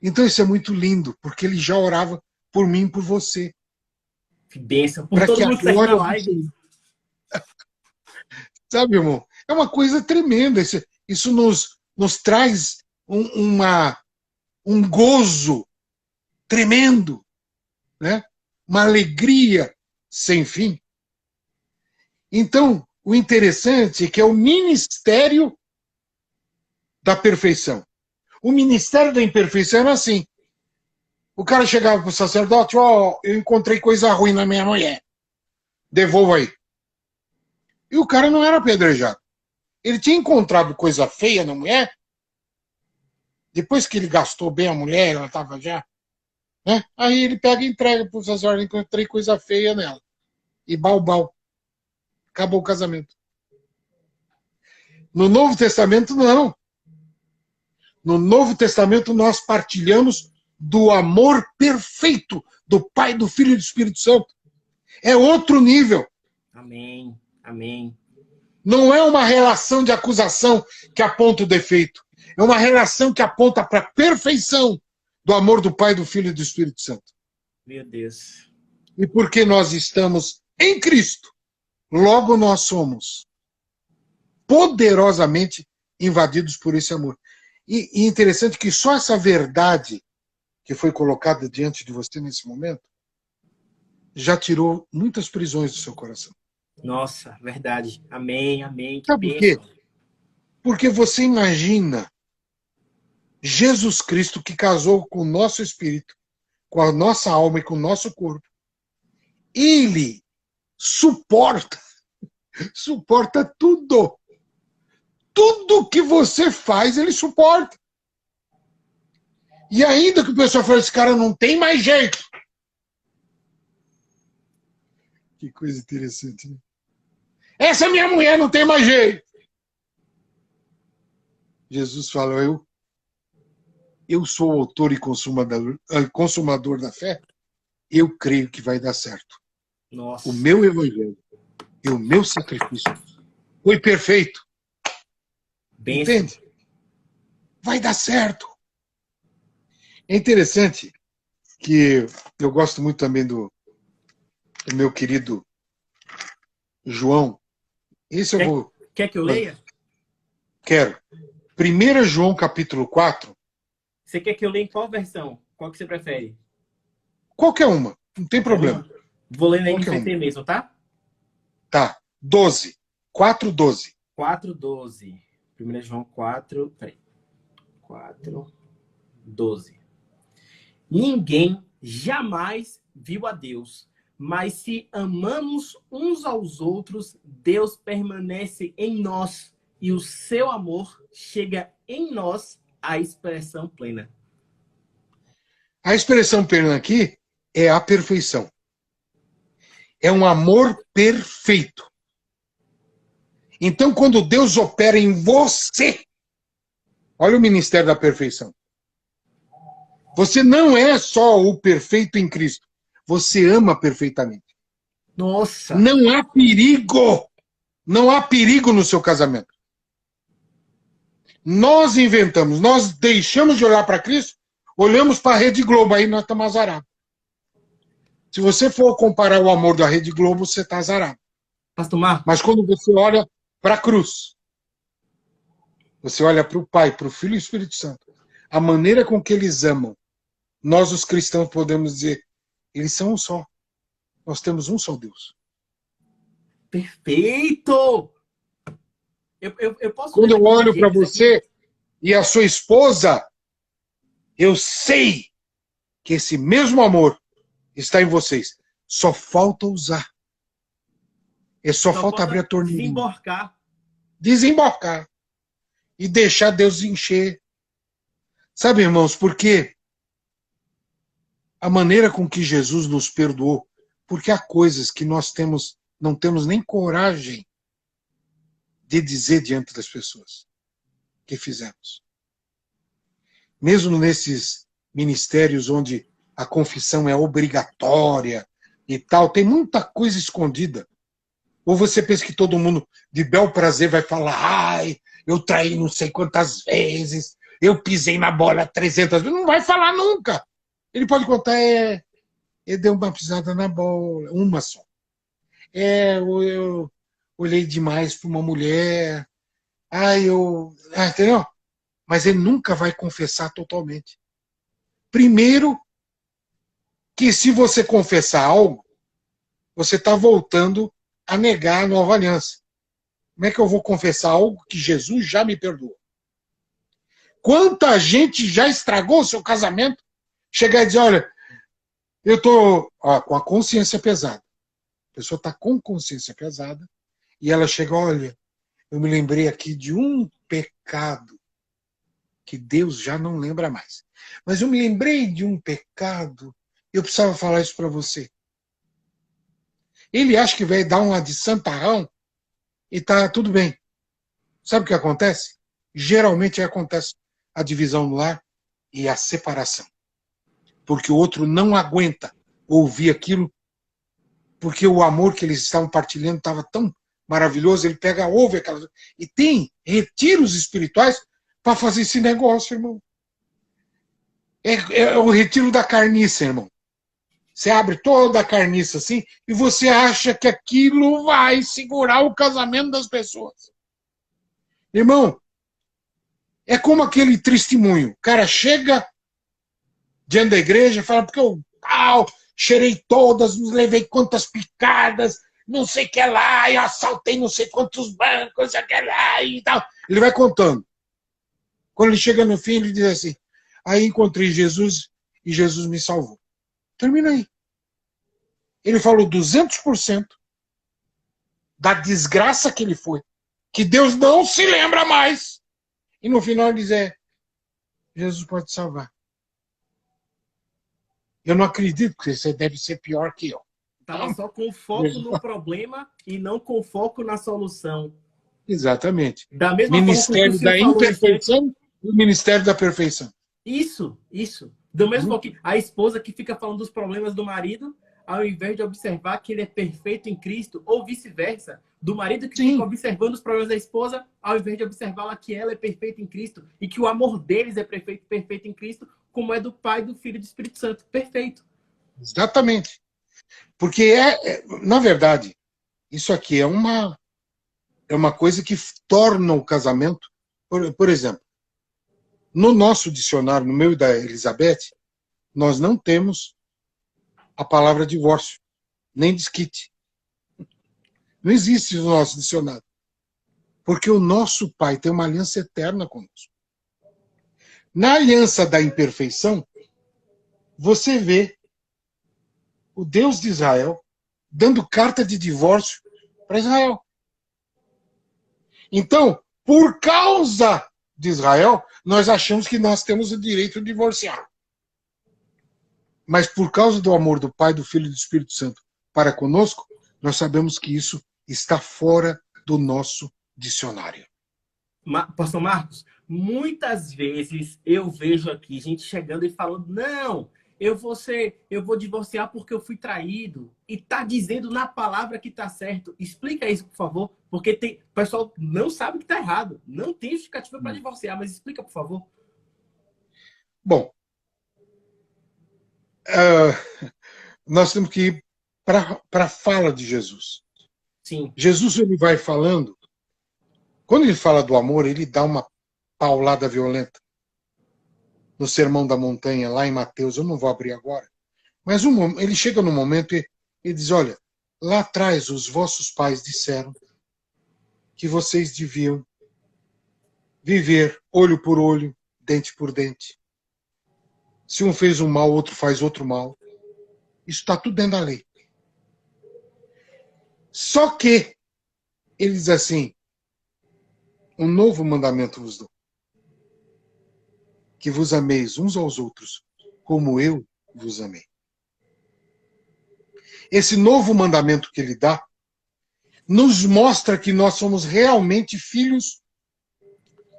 Speaker 2: Então isso é muito lindo, porque ele já orava por mim e por você.
Speaker 1: Que bênção. Por todo mundo que está na live.
Speaker 2: Sabe, irmão? É uma coisa tremenda. Isso nos traz um gozo tremendo, né? Uma alegria sem fim. Então, o interessante é que é o ministério da perfeição. O ministério da imperfeição era assim. O cara chegava para o sacerdote, ó, eu encontrei coisa ruim na minha mulher. Devolva aí. E o cara não era apedrejado. Ele tinha encontrado coisa feia na mulher. Depois que ele gastou bem a mulher, ela estava já... Né? Aí ele pega e entrega para o sacerdote, encontrei coisa feia nela. E balbal. Acabou o casamento. No Novo Testamento, não. No Novo Testamento, nós partilhamos do amor perfeito do Pai, do Filho e do Espírito Santo. É outro nível.
Speaker 1: Amém. Amém.
Speaker 2: Não é uma relação de acusação que aponta o defeito. É uma relação que aponta para a perfeição do amor do Pai, do Filho e do Espírito Santo.
Speaker 1: Meu Deus.
Speaker 2: E porque nós estamos em Cristo, logo nós somos poderosamente invadidos por esse amor. E interessante que só essa verdade que foi colocada diante de você nesse momento já tirou muitas prisões do seu coração.
Speaker 1: Nossa, verdade. Amém, amém. Que
Speaker 2: Sabe por quê?
Speaker 1: bênção.
Speaker 2: Porque você imagina Jesus Cristo que casou com o nosso espírito, com a nossa alma e com o nosso corpo. Ele suporta tudo. Tudo que você faz, ele suporta. E ainda que o pessoal fala, esse cara não tem mais jeito. Que coisa interessante, né? Essa minha mulher não tem mais jeito. Jesus fala, eu sou o autor e consumador da fé, eu creio que vai dar certo.
Speaker 1: Nossa.
Speaker 2: O meu evangelho e o meu sacrifício foi perfeito.
Speaker 1: Bênção.
Speaker 2: Entende? Vai dar certo. É interessante que eu gosto muito também do meu querido João. Esse eu vou...
Speaker 1: Quer que eu leia?
Speaker 2: Quero. 1 João capítulo 4.
Speaker 1: Você quer que eu leia em qual versão? Qual que você prefere?
Speaker 2: Qualquer uma. Não tem problema.
Speaker 1: Uma? Vou ler na
Speaker 2: Qualquer
Speaker 1: NVT mesmo, tá?
Speaker 2: Tá. 12. 4:12.
Speaker 1: 4:12. 1 João 4. Peraí. 4:12. Ninguém jamais viu a Deus, mas se amamos uns aos outros, Deus permanece em nós e o seu amor chega em nós à expressão plena.
Speaker 2: A expressão plena aqui é a perfeição. É um amor perfeito. Então, quando Deus opera em você, olha o ministério da perfeição. Você não é só o perfeito em Cristo. Você ama perfeitamente.
Speaker 1: Nossa!
Speaker 2: Não há perigo. Não há perigo no seu casamento. Nós inventamos, nós deixamos de olhar para Cristo, olhamos para a Rede Globo, aí nós estamos azarados. Se você for comparar o amor da Rede Globo, você está azarado.
Speaker 1: Pastor Marcos?
Speaker 2: Mas quando você olha para a cruz, você olha para o Pai, para o Filho e o Espírito Santo, a maneira com que eles amam, nós os cristãos podemos dizer, Eles são um só. Nós temos um só Deus.
Speaker 1: Perfeito! Eu posso
Speaker 2: Quando
Speaker 1: ler
Speaker 2: eu
Speaker 1: daqui de
Speaker 2: olho para
Speaker 1: Gênesis
Speaker 2: você
Speaker 1: aqui?
Speaker 2: e a sua esposa, eu sei que esse mesmo amor está em vocês. Só falta usar. Só
Speaker 1: Só
Speaker 2: falta abrir
Speaker 1: falta
Speaker 2: a torneirinha.
Speaker 1: desembarcar.
Speaker 2: Desembarcar. E deixar Deus encher. Sabe, irmãos, porque a maneira com que Jesus nos perdoou, porque há coisas que nós não temos nem coragem de dizer diante das pessoas que fizemos. Mesmo nesses ministérios onde a confissão é obrigatória e tal, tem muita coisa escondida. Ou você pensa que todo mundo de bel prazer vai falar, ai, eu traí não sei quantas vezes, eu pisei na bola 300 vezes. Não vai falar nunca. Ele pode contar, ele deu uma pisada na bola, uma só. Eu olhei demais para uma mulher. Entendeu? Mas ele nunca vai confessar totalmente. Primeiro, que se você confessar algo, você está voltando a negar a nova aliança. Como é que eu vou confessar algo que Jesus já me perdoou? Quanta gente já estragou o seu casamento? Chegar e dizer, olha, eu estou com a consciência pesada. A pessoa está com consciência pesada e ela chega, olha, eu me lembrei aqui de um pecado que Deus já não lembra mais. Mas eu me lembrei de um pecado, eu precisava falar isso para você. Ele acha que vai dar uma de santarrão e tá tudo bem. Sabe o que acontece? Geralmente acontece a divisão no lar e a separação. Porque o outro não aguenta ouvir aquilo, porque o amor que eles estavam partilhando estava tão maravilhoso, ele pega, ouve aquelas... E tem retiros espirituais para fazer esse negócio, irmão. É o retiro da carniça, irmão. Você abre toda a carniça assim e você acha que aquilo vai segurar o casamento das pessoas. Irmão, é como aquele testemunho. O cara chega diante da igreja e fala, porque eu cheirei todas, levei quantas picadas, não sei o que lá, eu assaltei não sei quantos bancos, não sei o que lá e tal. Ele vai contando. Quando ele chega no fim, ele diz assim, aí encontrei Jesus e Jesus me salvou. Termina aí. Ele falou 200% da desgraça que ele foi, que Deus não se lembra mais. E no final ele diz, Jesus pode salvar. Eu não acredito que você deve ser pior que eu.
Speaker 1: Estava só com foco no problema e não com foco na solução.
Speaker 2: Exatamente.
Speaker 1: Da mesma
Speaker 2: Ministério
Speaker 1: forma que
Speaker 2: da imperfeição e o Ministério da perfeição.
Speaker 1: Isso. Do mesmo que a esposa que fica falando dos problemas do marido, ao invés de observar que ele é perfeito em Cristo, ou vice-versa, do marido que fica observando os problemas da esposa, ao invés de observá-la que ela é perfeita em Cristo e que o amor deles é perfeito em Cristo, como é do Pai, do Filho e do Espírito Santo. Perfeito.
Speaker 2: Exatamente. Porque, na verdade, isso aqui é uma coisa que torna o casamento... Por exemplo, no nosso dicionário, no meu e da Elizabeth, nós não temos a palavra divórcio, nem desquite. Não existe no nosso dicionário. Porque o nosso Pai tem uma aliança eterna conosco. Na aliança da imperfeição, você vê o Deus de Israel dando carta de divórcio para Israel. Então, por causa de Israel, nós achamos que nós temos o direito de divorciar. Mas por causa do amor do Pai, do Filho e do Espírito Santo para conosco, nós sabemos que isso está fora do nosso dicionário.
Speaker 1: Pastor Marcos, muitas vezes eu vejo aqui gente chegando e falando, não, eu vou divorciar porque eu fui traído. E tá dizendo na palavra que tá certo. Explica isso, por favor, porque o pessoal não sabe que tá errado. Não tem justificativa para divorciar, mas explica, por favor.
Speaker 2: Bom, nós temos que ir para a fala de Jesus.
Speaker 1: Sim.
Speaker 2: Jesus, ele vai falando, quando ele fala do amor, ele dá uma paulada violenta. No Sermão da Montanha, lá em Mateus, eu não vou abrir agora, Mas ele chega no momento e diz, olha, lá atrás os vossos pais disseram que vocês deviam viver olho por olho, dente por dente. Se um fez um mal, outro faz outro mal. Isso está tudo dentro da lei. Só que ele diz assim, um novo mandamento vos dou. Que vos ameis uns aos outros, como eu vos amei. Esse novo mandamento que ele dá, nos mostra que nós somos realmente filhos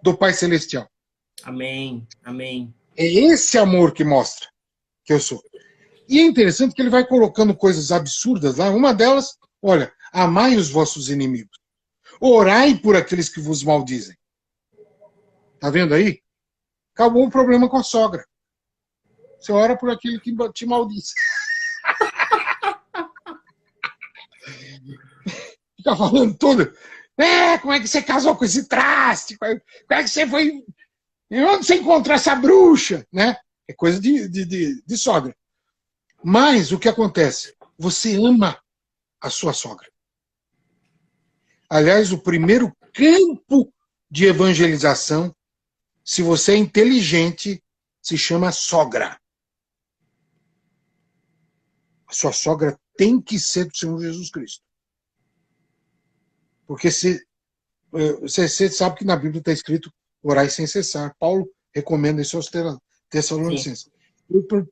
Speaker 2: do Pai Celestial.
Speaker 1: Amém, amém.
Speaker 2: É esse amor que mostra que eu sou. E é interessante que ele vai colocando coisas absurdas lá. Uma delas, olha, amai os vossos inimigos. Orai por aqueles que vos maldizem. Tá vendo aí? Acabou o problema com a sogra. Você ora por aquele que te maldiz. Fica falando tudo. Como é que você casou com esse traste? Como é que você foi... Onde você encontrou essa bruxa? Né? É coisa de sogra. Mas o que acontece? Você ama a sua sogra. Aliás, o primeiro campo de evangelização, se você é inteligente, se chama sogra. A sua sogra tem que ser do Senhor Jesus Cristo. Porque você sabe que na Bíblia está escrito orai sem cessar. Paulo recomenda isso aos Tessalonicenses.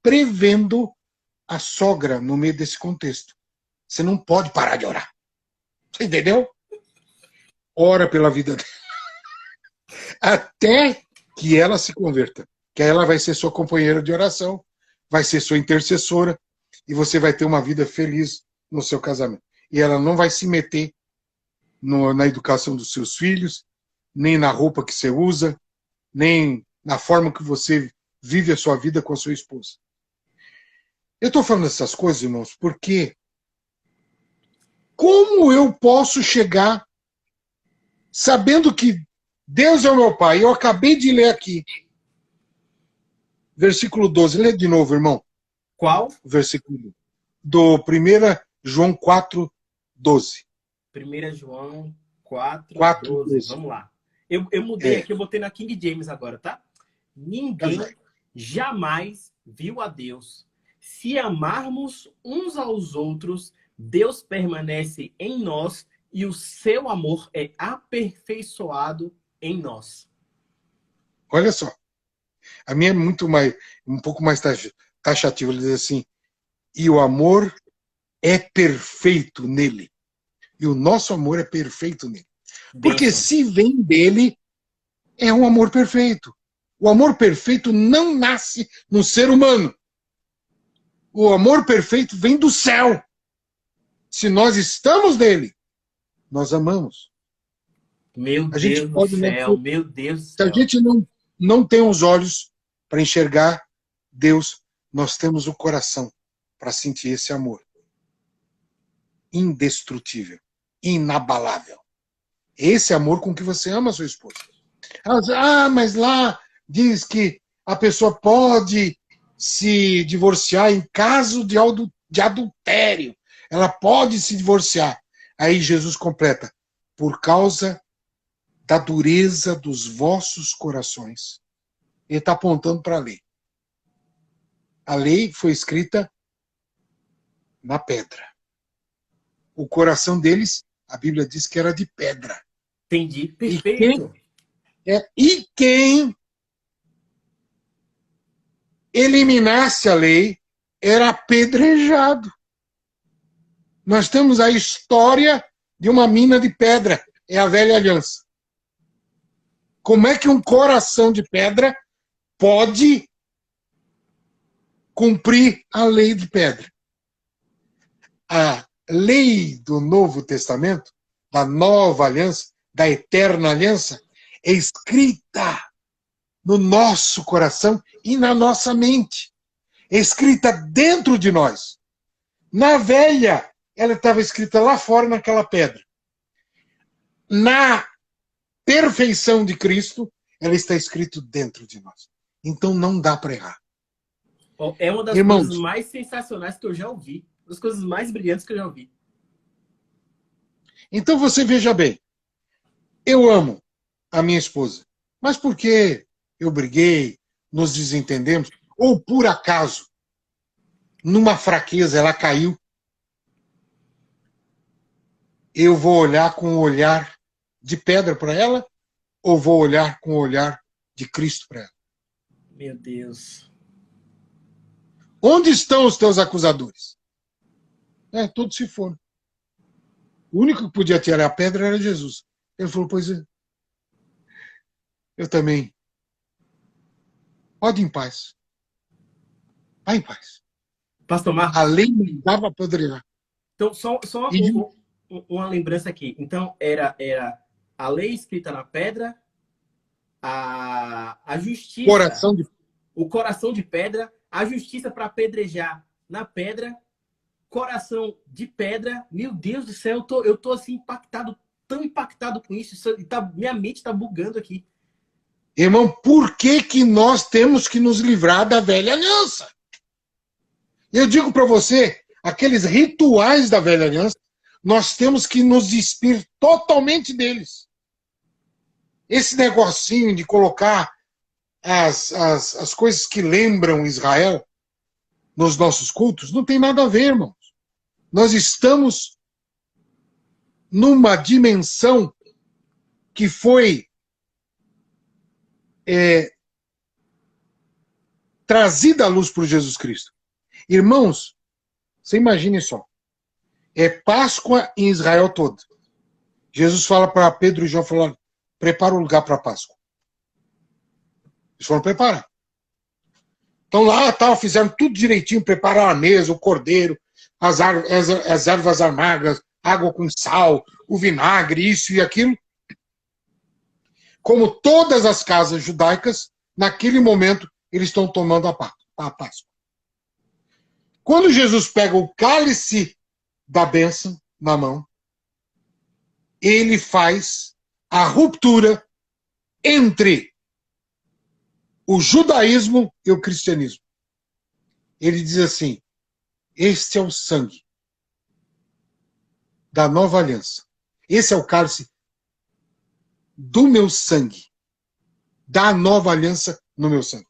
Speaker 2: Prevendo a sogra no meio desse contexto. Você não pode parar de orar. Você entendeu? Ora pela vida dela. Até que ela se converta. Que aí ela vai ser sua companheira de oração, vai ser sua intercessora, e você vai ter uma vida feliz no seu casamento. E ela não vai se meter na educação dos seus filhos, nem na roupa que você usa, nem na forma que você vive a sua vida com a sua esposa. Eu estou falando essas coisas, irmãos, porque como eu posso chegar sabendo que Deus é o meu Pai? Eu acabei de ler aqui. Versículo 12. Lê de novo, irmão.
Speaker 1: Qual?
Speaker 2: Versículo do 1 João 4, 12.
Speaker 1: 1 João 4,
Speaker 2: 4,
Speaker 1: 12. Vamos lá. Eu mudei aqui, eu botei na King James agora, tá? Ninguém jamais viu a Deus. Se amarmos uns aos outros, Deus permanece em nós e o seu amor é aperfeiçoado em nós.
Speaker 2: Olha só. A minha é um pouco mais taxativa. Ele diz assim, e o amor é perfeito nele. E o nosso amor é perfeito nele. Porque se vem dele, é um amor perfeito. O amor perfeito não nasce no ser humano. O amor perfeito vem do céu. Se nós estamos nele, nós amamos.
Speaker 1: Meu Deus do céu, meu Deus do céu.
Speaker 2: Se a gente não tem os olhos para enxergar Deus, nós temos o coração para sentir esse amor. Indestrutível, inabalável. Esse amor com que você ama a sua esposa. Ela diz, mas lá diz que a pessoa pode se divorciar em caso de adultério. Ela pode se divorciar. Aí Jesus completa, por causa da dureza dos vossos corações. Ele está apontando para a lei. A lei foi escrita na pedra. O coração deles, a Bíblia diz que era de pedra.
Speaker 1: Entendi, perfeito.
Speaker 2: E quem eliminasse a lei era apedrejado. Nós temos a história de uma mina de pedra. É a velha aliança. Como é que um coração de pedra pode cumprir a lei de pedra? A lei do Novo Testamento, da nova aliança, da eterna aliança, é escrita no nosso coração e na nossa mente. É escrita dentro de nós. Na velha, ela estava escrita lá fora naquela pedra. Na perfeição de Cristo, ela está escrita dentro de nós. Então não dá para errar.
Speaker 1: Ó, é uma das
Speaker 2: Irmãos,
Speaker 1: coisas mais sensacionais que eu já ouvi. Uma das coisas mais brilhantes que eu já ouvi.
Speaker 2: então você veja bem, eu amo a minha esposa, mas porque eu briguei, nos desentendemos, ou por acaso, numa fraqueza, ela caiu, eu vou olhar com um olhar de pedra para ela, ou vou olhar com o olhar de Cristo para ela?
Speaker 1: Meu Deus.
Speaker 2: Onde estão os teus acusadores? Todos se foram. O único que podia tirar a pedra era Jesus. Ele falou, pois eu também. Pode ir em paz. Vai em paz.
Speaker 1: Pastor
Speaker 2: A
Speaker 1: Marcos,
Speaker 2: lei não dava para apedrejar.
Speaker 1: então só
Speaker 2: E
Speaker 1: uma lembrança aqui. Então, era a lei escrita na pedra, a justiça,
Speaker 2: coração de...
Speaker 1: o coração de pedra, a justiça para apedrejar na pedra, coração de pedra. Meu Deus do céu, eu tô assim impactado, tão impactado com isso. Minha mente está bugando aqui.
Speaker 2: Irmão, por que que nós temos que nos livrar da velha aliança? Eu digo para você, aqueles rituais da velha aliança, nós temos que nos despir totalmente deles. Esse negocinho de colocar as coisas que lembram Israel nos nossos cultos, não tem nada a ver, irmãos. Nós estamos numa dimensão que foi trazida à luz por Jesus Cristo. Irmãos, você imagine só. É Páscoa em Israel todo. Jesus fala para Pedro e João, falando, prepara o lugar para a Páscoa. Eles foram preparar. Então lá, fizeram tudo direitinho, prepararam a mesa, o cordeiro, as ervas amargas, água com sal, o vinagre, isso e aquilo. Como todas as casas judaicas, naquele momento, eles estão tomando a Páscoa. Quando Jesus pega o cálice da bênção na mão, ele faz a ruptura entre o judaísmo e o cristianismo. Ele diz assim, este é o sangue da nova aliança. Esse é o cálice do meu sangue, da nova aliança no meu sangue.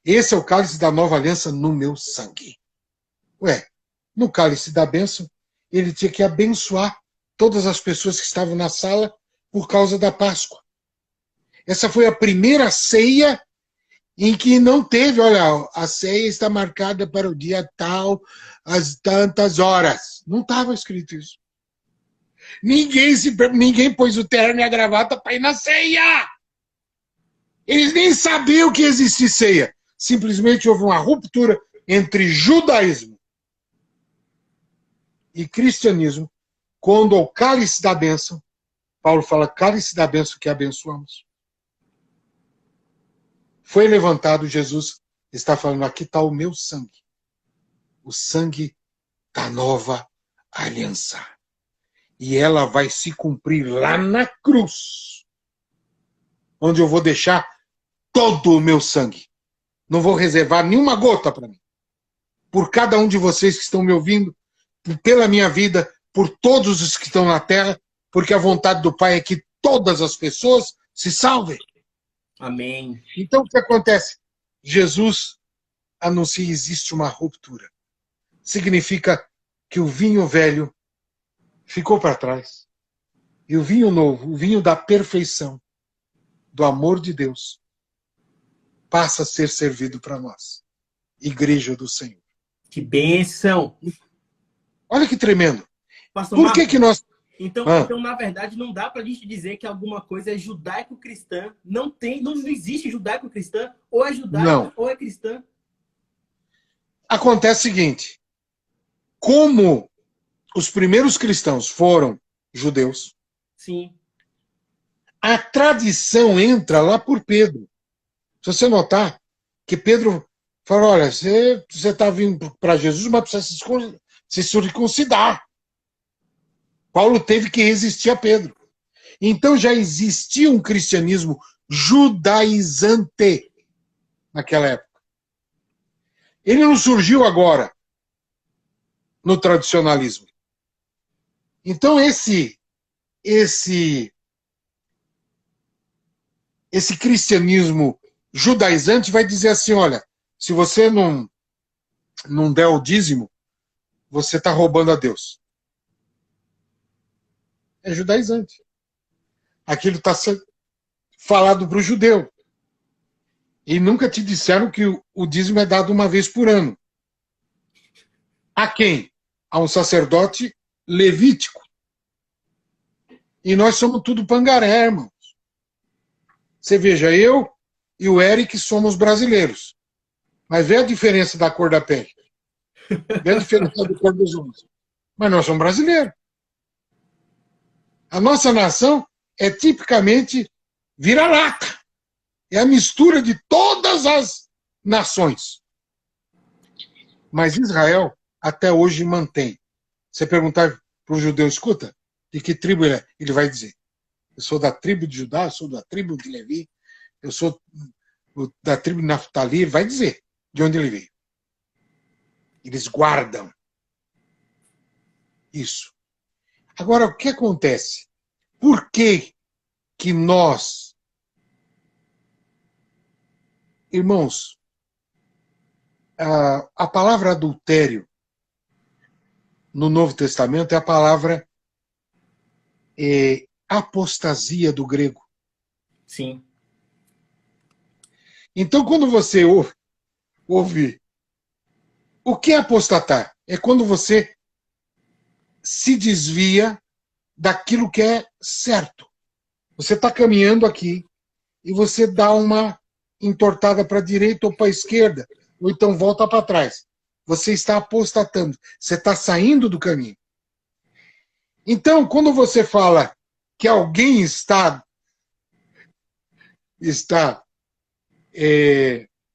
Speaker 2: Esse é o cálice da nova aliança no meu sangue. No cálice da bênção, ele tinha que abençoar todas as pessoas que estavam na sala por causa da Páscoa. Essa foi a primeira ceia em que não teve, olha, a ceia está marcada para o dia tal, às tantas horas. Não estava escrito isso. Ninguém pôs o terno e a gravata para ir na ceia. Eles nem sabiam que existia ceia. Simplesmente houve uma ruptura entre judaísmo e cristianismo, quando o cálice da bênção, Paulo fala, cálice da bênção que abençoamos, foi levantado, Jesus está falando, aqui está o meu sangue. O sangue da nova aliança. E ela vai se cumprir lá na cruz, onde eu vou deixar todo o meu sangue. Não vou reservar nenhuma gota para mim. Por cada um de vocês que estão me ouvindo, pela minha vida, por todos os que estão na terra, porque a vontade do Pai é que todas as pessoas se salvem.
Speaker 1: Amém.
Speaker 2: Então, o que acontece? Jesus anuncia, existe uma ruptura. Significa que o vinho velho ficou para trás. E o vinho novo, o vinho da perfeição, do amor de Deus, passa a ser servido para nós. Igreja do Senhor.
Speaker 1: Que bênção!
Speaker 2: Olha que tremendo.
Speaker 1: Pastor
Speaker 2: Por que
Speaker 1: Marcos,
Speaker 2: que nós...
Speaker 1: então, na verdade, não dá para a gente dizer que alguma coisa é judaico-cristã. Não existe judaico-cristã. Ou é judaica
Speaker 2: Não.
Speaker 1: ou é cristã.
Speaker 2: Acontece o seguinte. Como os primeiros cristãos foram judeus,
Speaker 1: Sim.
Speaker 2: a tradição entra lá por Pedro. Se você notar que Pedro fala, olha, você está vindo para Jesus, mas precisa se circuncidar. Paulo teve que resistir a Pedro. Então já existia um cristianismo judaizante naquela época. Ele não surgiu agora no tradicionalismo. Então esse cristianismo judaizante vai dizer assim, olha, se você não der o dízimo, você está roubando a Deus. É judaizante. Aquilo está sendo falado para o judeu. E nunca te disseram que o dízimo é dado uma vez por ano. A quem? A um sacerdote levítico. E nós somos tudo pangaré, irmãos. Você veja, eu e o Eric somos brasileiros. Mas vê a diferença da cor da pele. Vê a diferença da cor dos olhos. Mas nós somos brasileiros. A nossa nação é tipicamente vira-lata. É a mistura de todas as nações. Mas Israel até hoje mantém. Você perguntar para um judeu, escuta, de que tribo ele é? Ele vai dizer, eu sou da tribo de Judá, eu sou da tribo de Levi, eu sou da tribo de Naftali, ele vai dizer de onde ele veio. Eles guardam isso. Agora, o que acontece? Por que que nós, irmãos, a palavra adultério no Novo Testamento é a palavra apostasia do grego.
Speaker 1: Sim.
Speaker 2: Então, quando você ouve o que é apostatar? É quando você se desvia daquilo que é certo. Você está caminhando aqui e você dá uma entortada para a direita ou para a esquerda, ou então volta para trás. Você está apostatando, você está saindo do caminho. Então, quando você fala que alguém está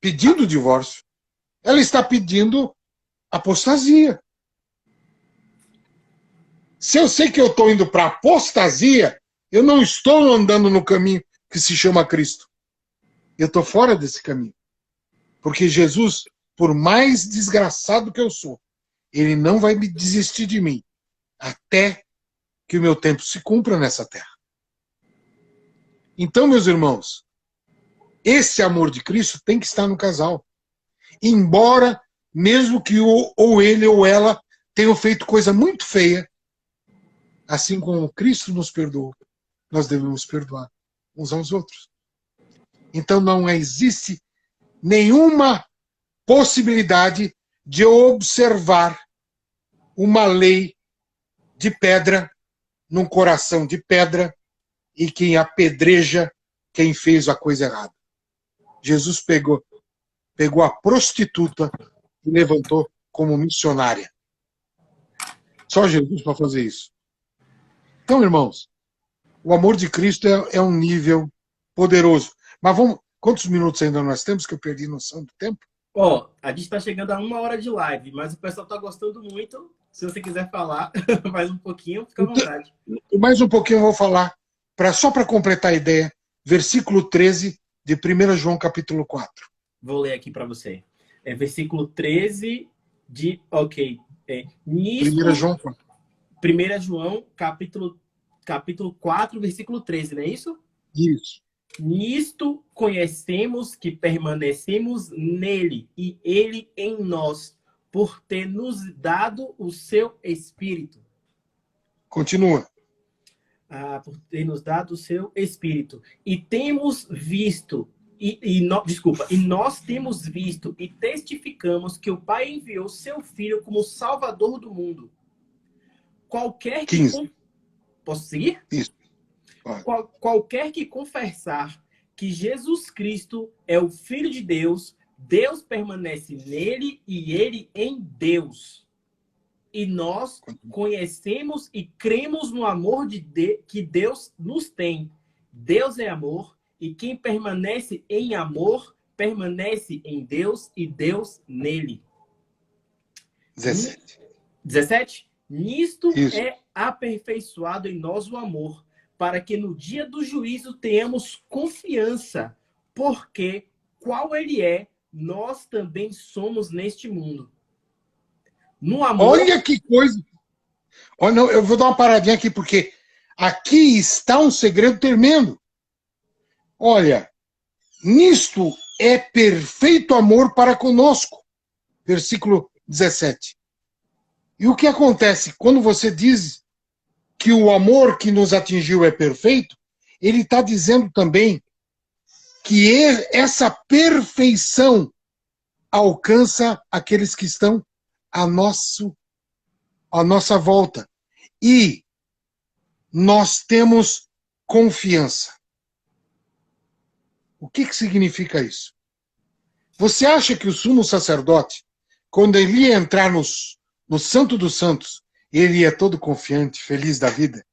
Speaker 2: pedindo divórcio, ela está pedindo apostasia. Se eu sei que eu estou indo para apostasia, eu não estou andando no caminho que se chama Cristo. Eu estou fora desse caminho. Porque Jesus, por mais desgraçado que eu sou, ele não vai me desistir de mim até que o meu tempo se cumpra nessa terra. Então, meus irmãos, esse amor de Cristo tem que estar no casal. Embora, mesmo que ou ele ou ela tenham feito coisa muito feia, assim como Cristo nos perdoou, nós devemos perdoar uns aos outros. Então não existe nenhuma possibilidade de eu observar uma lei de pedra num coração de pedra e quem apedreja quem fez a coisa errada. Jesus pegou a prostituta e levantou como missionária. Só Jesus para fazer isso. Então, irmãos, o amor de Cristo é um nível poderoso. Mas vamos, quantos minutos ainda nós temos que eu perdi noção do tempo?
Speaker 1: Ó, a gente está chegando a 1 hora de live, mas o pessoal está gostando muito. Se você quiser falar mais um pouquinho, fica à vontade.
Speaker 2: Mais um pouquinho eu vou falar, só para completar a ideia, versículo 13 de 1 João capítulo 4.
Speaker 1: Vou ler aqui para você. É versículo 13 de... Ok. Nisto,
Speaker 2: 1 João 4.
Speaker 1: 1 João capítulo 4, versículo 13, não é isso?
Speaker 2: Isso.
Speaker 1: Nisto conhecemos que permanecemos nele e ele em nós, por ter nos dado o seu Espírito.
Speaker 2: Continua.
Speaker 1: Por ter nos dado o seu Espírito. E temos visto, e nós temos visto e testificamos que o Pai enviou seu Filho como Salvador do mundo. Qualquer que...
Speaker 2: 15.
Speaker 1: Posso seguir?
Speaker 2: Isso.
Speaker 1: Qualquer que confessar que Jesus Cristo é o Filho de Deus, Deus permanece nele e ele em Deus. E nós conhecemos e cremos no amor que Deus nos tem. Deus é amor, e quem permanece em amor, permanece em Deus e Deus nele.
Speaker 2: 17.
Speaker 1: 17? Nisto
Speaker 2: Isso.
Speaker 1: é aperfeiçoado em nós o amor, para que no dia do juízo tenhamos confiança, porque qual ele é, nós também somos neste mundo. No amor...
Speaker 2: Olha que coisa! Olha, não, eu vou dar uma paradinha aqui, porque aqui está um segredo tremendo. Olha, nisto é perfeito amor para conosco. Versículo 17. E o que acontece? Quando você diz que o amor que nos atingiu é perfeito, ele está dizendo também que essa perfeição alcança aqueles que estão à nossa volta. E nós temos confiança. O que significa isso? Você acha que o sumo sacerdote, quando ele ia entrar no Santo dos Santos, ele ia todo confiante, feliz da vida?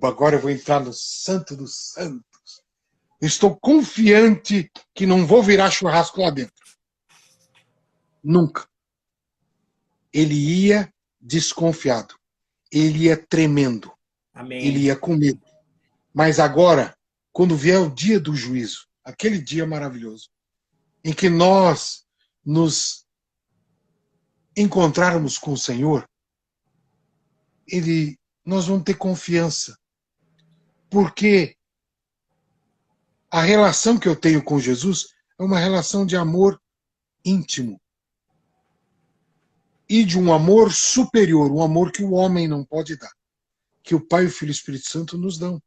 Speaker 2: Agora eu vou entrar no Santo dos Santos. Estou confiante que não vou virar churrasco lá dentro. Nunca. Ele ia desconfiado. Ele ia tremendo.
Speaker 1: Amém.
Speaker 2: Ele ia com medo. Mas agora, quando vier o dia do juízo, aquele dia maravilhoso, em que nós nos encontrarmos com o Senhor, nós vamos ter confiança. Porque a relação que eu tenho com Jesus é uma relação de amor íntimo. E de um amor superior, um amor que o homem não pode dar. Que o Pai, o Filho e o Espírito Santo nos dão.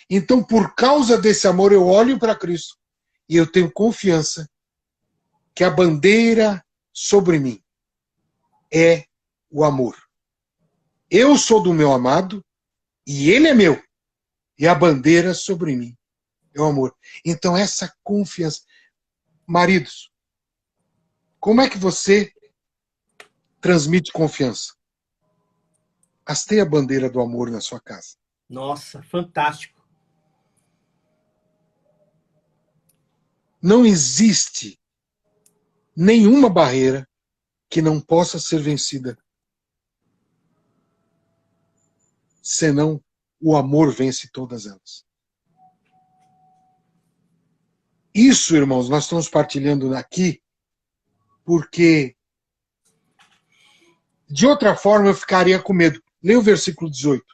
Speaker 2: Então, por causa desse amor, eu olho para Cristo e eu tenho confiança que a bandeira sobre mim é o amor. Eu sou do meu amado e ele é meu. E a bandeira sobre mim é o amor. Então, essa confiança. Maridos, como é que você transmite confiança? Hasteie a bandeira do amor na sua casa.
Speaker 1: Nossa, fantástico.
Speaker 2: Não existe nenhuma barreira que não possa ser vencida, senão o amor vence todas elas. Isso, irmãos, nós estamos partilhando aqui porque de outra forma eu ficaria com medo. Leia o versículo 18.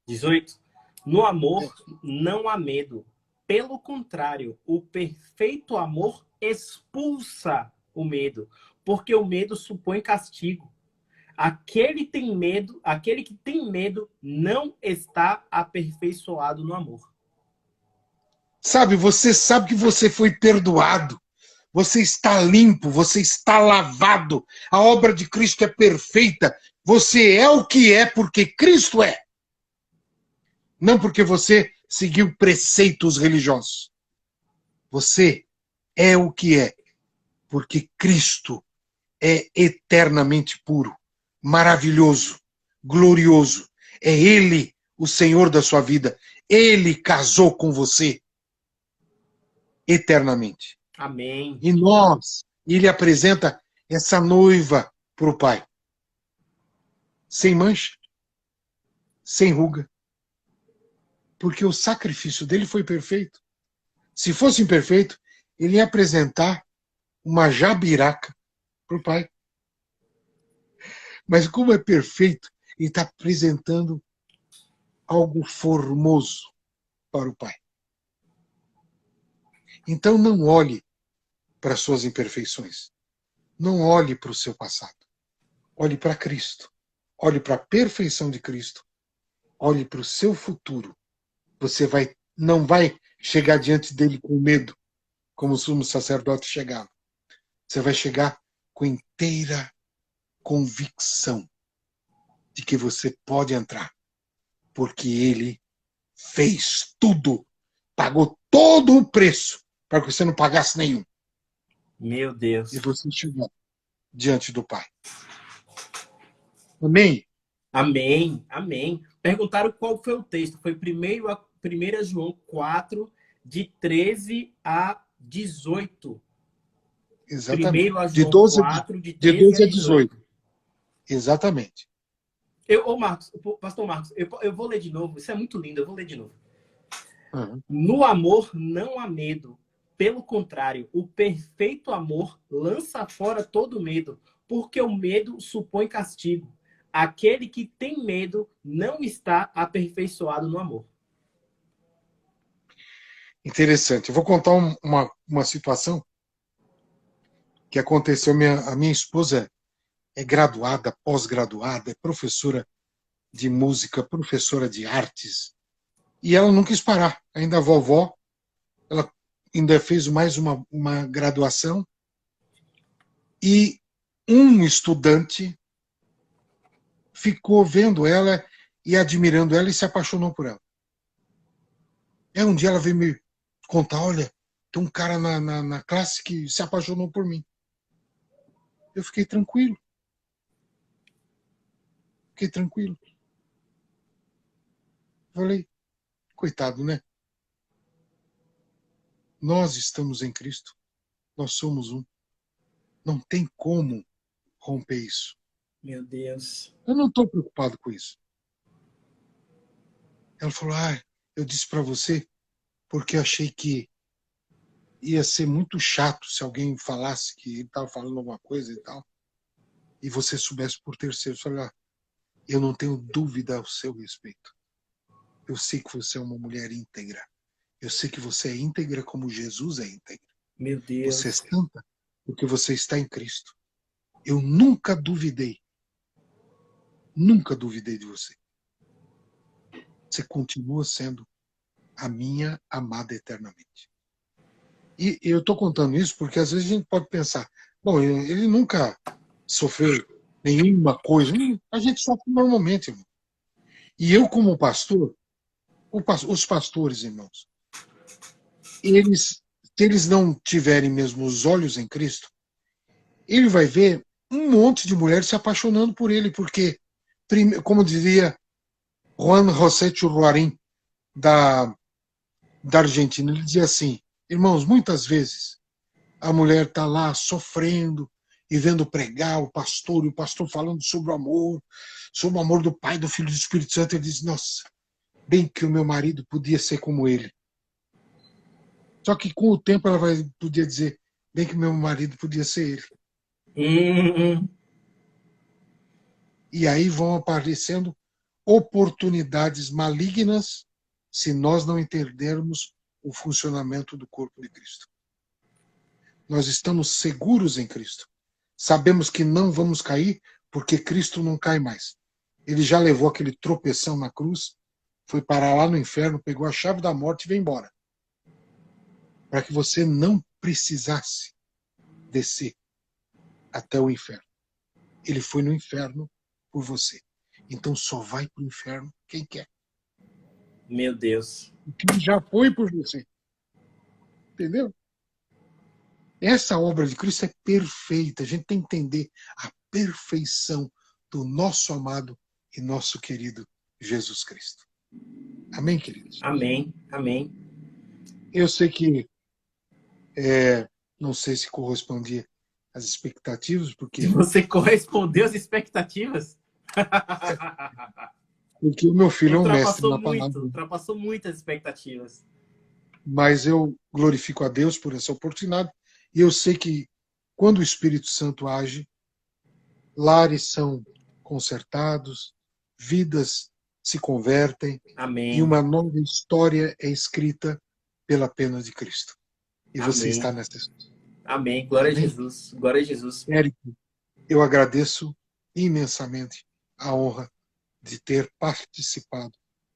Speaker 1: 18. No amor não há medo. Pelo contrário, o perfeito amor expulsa o medo, porque o medo supõe castigo. Aquele que tem medo não está aperfeiçoado no amor.
Speaker 2: Você sabe que você foi perdoado. Você está limpo, você está lavado. A obra de Cristo é perfeita. Você é o que é porque Cristo é. Não porque você seguiu preceitos religiosos. Você é o que é porque Cristo é eternamente puro, maravilhoso, glorioso. É Ele o Senhor da sua vida. Ele casou com você eternamente.
Speaker 1: Amém.
Speaker 2: E ele apresenta essa noiva para o Pai. Sem mancha, sem ruga. Porque o sacrifício dele foi perfeito. Se fosse imperfeito, ele ia apresentar uma jabiraca para o Pai. Mas como é perfeito, ele está apresentando algo formoso para o Pai. Então não olhe para suas imperfeições. Não olhe para o seu passado. Olhe para Cristo. Olhe para a perfeição de Cristo. Olhe para o seu futuro. Você não vai chegar diante dele com medo, como o sumo sacerdote chegava. Você vai chegar com inteira convicção de que você pode entrar, porque ele fez tudo, pagou todo o preço para que você não pagasse nenhum.
Speaker 1: Meu Deus.
Speaker 2: E você chegou diante do Pai. Amém?
Speaker 1: Amém, amém. Perguntaram qual foi o texto. Foi 1 João 4, de 13 a 18.
Speaker 2: Exatamente.
Speaker 1: 1
Speaker 2: De
Speaker 1: João
Speaker 2: 12,
Speaker 1: 4, de
Speaker 2: de
Speaker 1: 13
Speaker 2: 12
Speaker 1: a
Speaker 2: a
Speaker 1: 18.
Speaker 2: 18. Exatamente.
Speaker 1: Pastor Marcos, eu vou ler de novo. Isso é muito lindo, eu vou ler de novo.
Speaker 2: Uhum.
Speaker 1: No amor não há medo. Pelo contrário, o perfeito amor lança fora todo medo, porque o medo supõe castigo. Aquele que tem medo não está aperfeiçoado no amor.
Speaker 2: Interessante. Eu vou contar uma situação que aconteceu. A minha esposa é graduada, pós-graduada, é professora de música, professora de artes, e ela não quis parar. Ainda a vovó, ela ainda fez mais uma graduação, e um estudante ficou vendo ela e admirando ela e se apaixonou por ela. Aí um dia ela veio me contar, olha, tem um cara na classe que se apaixonou por mim. Eu fiquei tranquilo. Fiquei tranquilo. Falei, coitado, né? Nós estamos em Cristo. Nós somos um. Não tem como romper isso.
Speaker 1: Meu Deus.
Speaker 2: Eu não estou preocupado com isso. Ela falou, eu disse para você porque eu achei que ia ser muito chato se alguém falasse que ele estava falando alguma coisa e tal, e você soubesse por terceiro. Eu falei, eu não tenho dúvida ao seu respeito. Eu sei que você é uma mulher íntegra. Eu sei que você é íntegra como Jesus é íntegra.
Speaker 1: Meu Deus.
Speaker 2: Você é santa porque você está em Cristo. Eu nunca duvidei de você. Você continua sendo a minha amada eternamente. E eu estou contando isso porque às vezes a gente pode pensar, bom, ele nunca sofreu nenhuma coisa. A gente sofre normalmente, irmão. E eu, como pastor, os pastores, irmãos, se eles não tiverem mesmo os olhos em Cristo, ele vai ver um monte de mulheres se apaixonando por ele, porque, como diria Juan José Churruarín, da Argentina, ele dizia assim, irmãos, muitas vezes a mulher está lá sofrendo e vendo pregar o pastor, e o pastor falando sobre o amor do Pai, do Filho e do Espírito Santo, ele diz, nossa, bem que o meu marido podia ser como ele. Só que com o tempo ela podia dizer, bem que o meu marido podia ser ele. E aí vão aparecendo oportunidades malignas se nós não entendermos o funcionamento do corpo de Cristo. Nós estamos seguros em Cristo. Sabemos que não vamos cair porque Cristo não cai mais. Ele já levou aquele tropeção na cruz, foi parar lá no inferno, pegou a chave da morte e veio embora. Para que você não precisasse descer até o inferno. Ele foi no inferno por você. Então só vai para o inferno quem quer.
Speaker 1: Meu Deus.
Speaker 2: Quem já foi por você. Entendeu? Essa obra de Cristo é perfeita. A gente tem que entender a perfeição do nosso amado e nosso querido Jesus Cristo. Amém, queridos?
Speaker 1: Amém. Amém.
Speaker 2: Eu sei que não sei se correspondia às expectativas, porque
Speaker 1: Você correspondeu às expectativas?
Speaker 2: o meu filho é um mestre na palavra.
Speaker 1: Ultrapassou muitas expectativas.
Speaker 2: Mas eu glorifico a Deus por essa oportunidade. E eu sei que quando o Espírito Santo age, lares são consertados, vidas se convertem.
Speaker 1: Amém.
Speaker 2: E uma nova história é escrita pela pena de Cristo. E
Speaker 1: Amém.
Speaker 2: você está nessa história.
Speaker 1: Amém. Glória a Jesus. Glória a Jesus.
Speaker 2: Érico, eu agradeço imensamente a honra de ter participado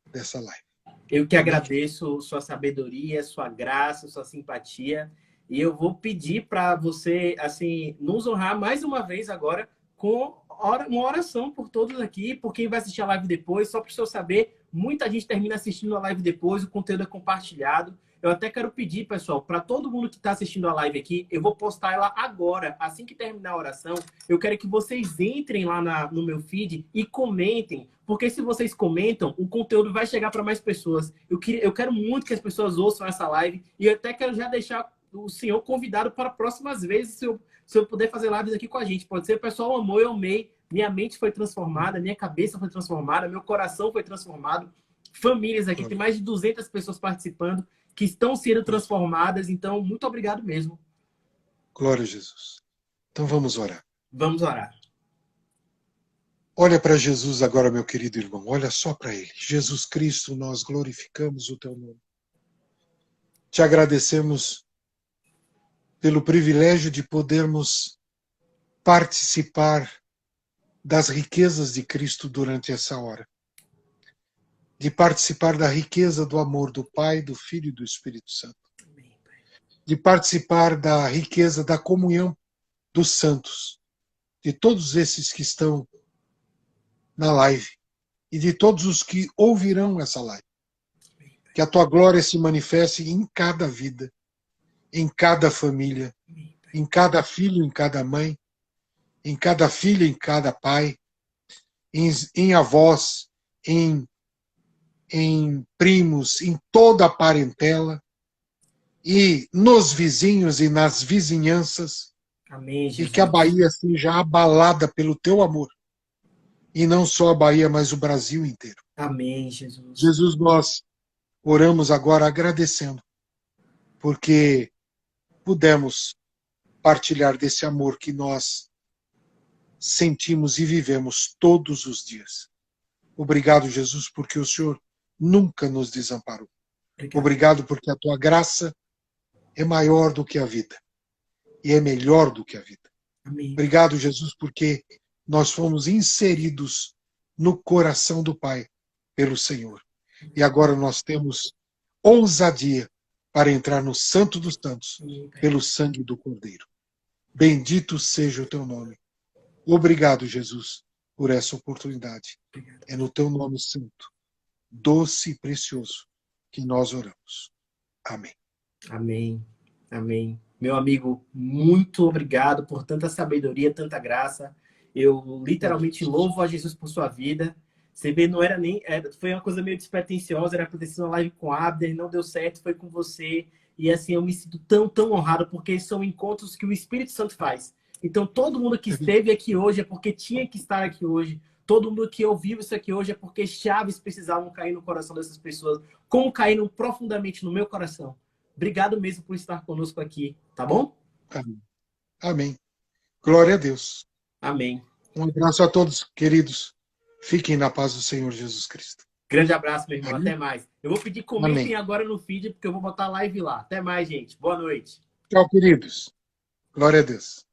Speaker 2: dessa live.
Speaker 1: Eu que agradeço sua sabedoria, sua graça, sua simpatia. E eu vou pedir para você, assim, nos honrar mais uma vez agora com uma oração por todos aqui, por quem vai assistir a live depois. Só para o senhor saber, muita gente termina assistindo a live depois, o conteúdo é compartilhado. Eu até quero pedir, pessoal, para todo mundo que está assistindo a live aqui, eu vou postar ela agora, assim que terminar a oração. Eu quero que vocês entrem lá no meu feed e comentem, porque se vocês comentam, o conteúdo vai chegar para mais pessoas. Eu quero muito que as pessoas ouçam essa live e eu até quero já deixar o senhor convidado para próximas vezes, se eu puder fazer lives aqui com a gente. Pode ser, o pessoal amou, eu amei, minha mente foi transformada, minha cabeça foi transformada, meu coração foi transformado. Famílias aqui, tem mais de 200 pessoas participando. que estão sendo transformadas. Então, muito obrigado mesmo.
Speaker 2: Glória a Jesus. Então vamos orar.
Speaker 1: Vamos orar.
Speaker 2: Olha para Jesus agora, meu querido irmão. Olha só para ele. Jesus Cristo, nós glorificamos o teu nome. Te agradecemos pelo privilégio de podermos participar das riquezas de Cristo durante essa hora. De participar da riqueza do amor do Pai, do Filho e do Espírito Santo. De participar da riqueza da comunhão dos santos, de todos esses que estão na live e de todos os que ouvirão essa live. Que a tua glória se manifeste em cada vida, em cada família, em cada filho, em cada mãe, em cada filha, em cada pai, em avós, em primos, em toda a parentela, e nos vizinhos e nas vizinhanças.
Speaker 1: Amém, Jesus.
Speaker 2: E que a Bahia seja abalada pelo teu amor. E não só a Bahia, mas o Brasil inteiro.
Speaker 1: Amém, Jesus.
Speaker 2: Jesus, nós oramos agora agradecendo, porque pudemos partilhar desse amor que nós sentimos e vivemos todos os dias. Obrigado, Jesus, porque o Senhor nunca nos desamparou. Obrigado porque a tua graça é maior do que a vida e é melhor do que a vida.
Speaker 1: Amém.
Speaker 2: Obrigado, Jesus, porque nós fomos inseridos no coração do Pai pelo Senhor. E agora nós temos ousadia para entrar no Santo dos Santos pelo sangue do Cordeiro. Bendito seja o teu nome. Obrigado, Jesus, por essa oportunidade. É no teu nome santo, doce e precioso, que nós oramos. Amém.
Speaker 1: Amém. Amém. Meu amigo, muito obrigado por tanta sabedoria, tanta graça. Eu literalmente louvo a Jesus por sua vida. Você vê, não era nem... foi uma coisa meio despretensiosa, era para ter sido uma live com a Abner, não deu certo, foi com você. E assim, eu me sinto tão honrado, porque são encontros que o Espírito Santo faz. Então, todo mundo que esteve aqui hoje é porque tinha que estar aqui hoje. Todo mundo que ouviu isso aqui hoje é porque chaves precisavam cair no coração dessas pessoas, como caíram profundamente no meu coração. Obrigado mesmo por estar conosco aqui, tá bom?
Speaker 2: Amém. Amém. Glória a Deus.
Speaker 1: Amém.
Speaker 2: Um abraço a todos, queridos. Fiquem na paz do Senhor Jesus Cristo.
Speaker 1: Grande abraço, meu irmão.
Speaker 2: Amém.
Speaker 1: Até mais. Eu vou pedir comentem
Speaker 2: Amém.
Speaker 1: agora no feed, porque eu vou botar live lá. Até mais, gente. Boa noite.
Speaker 2: Tchau, queridos. Glória a Deus.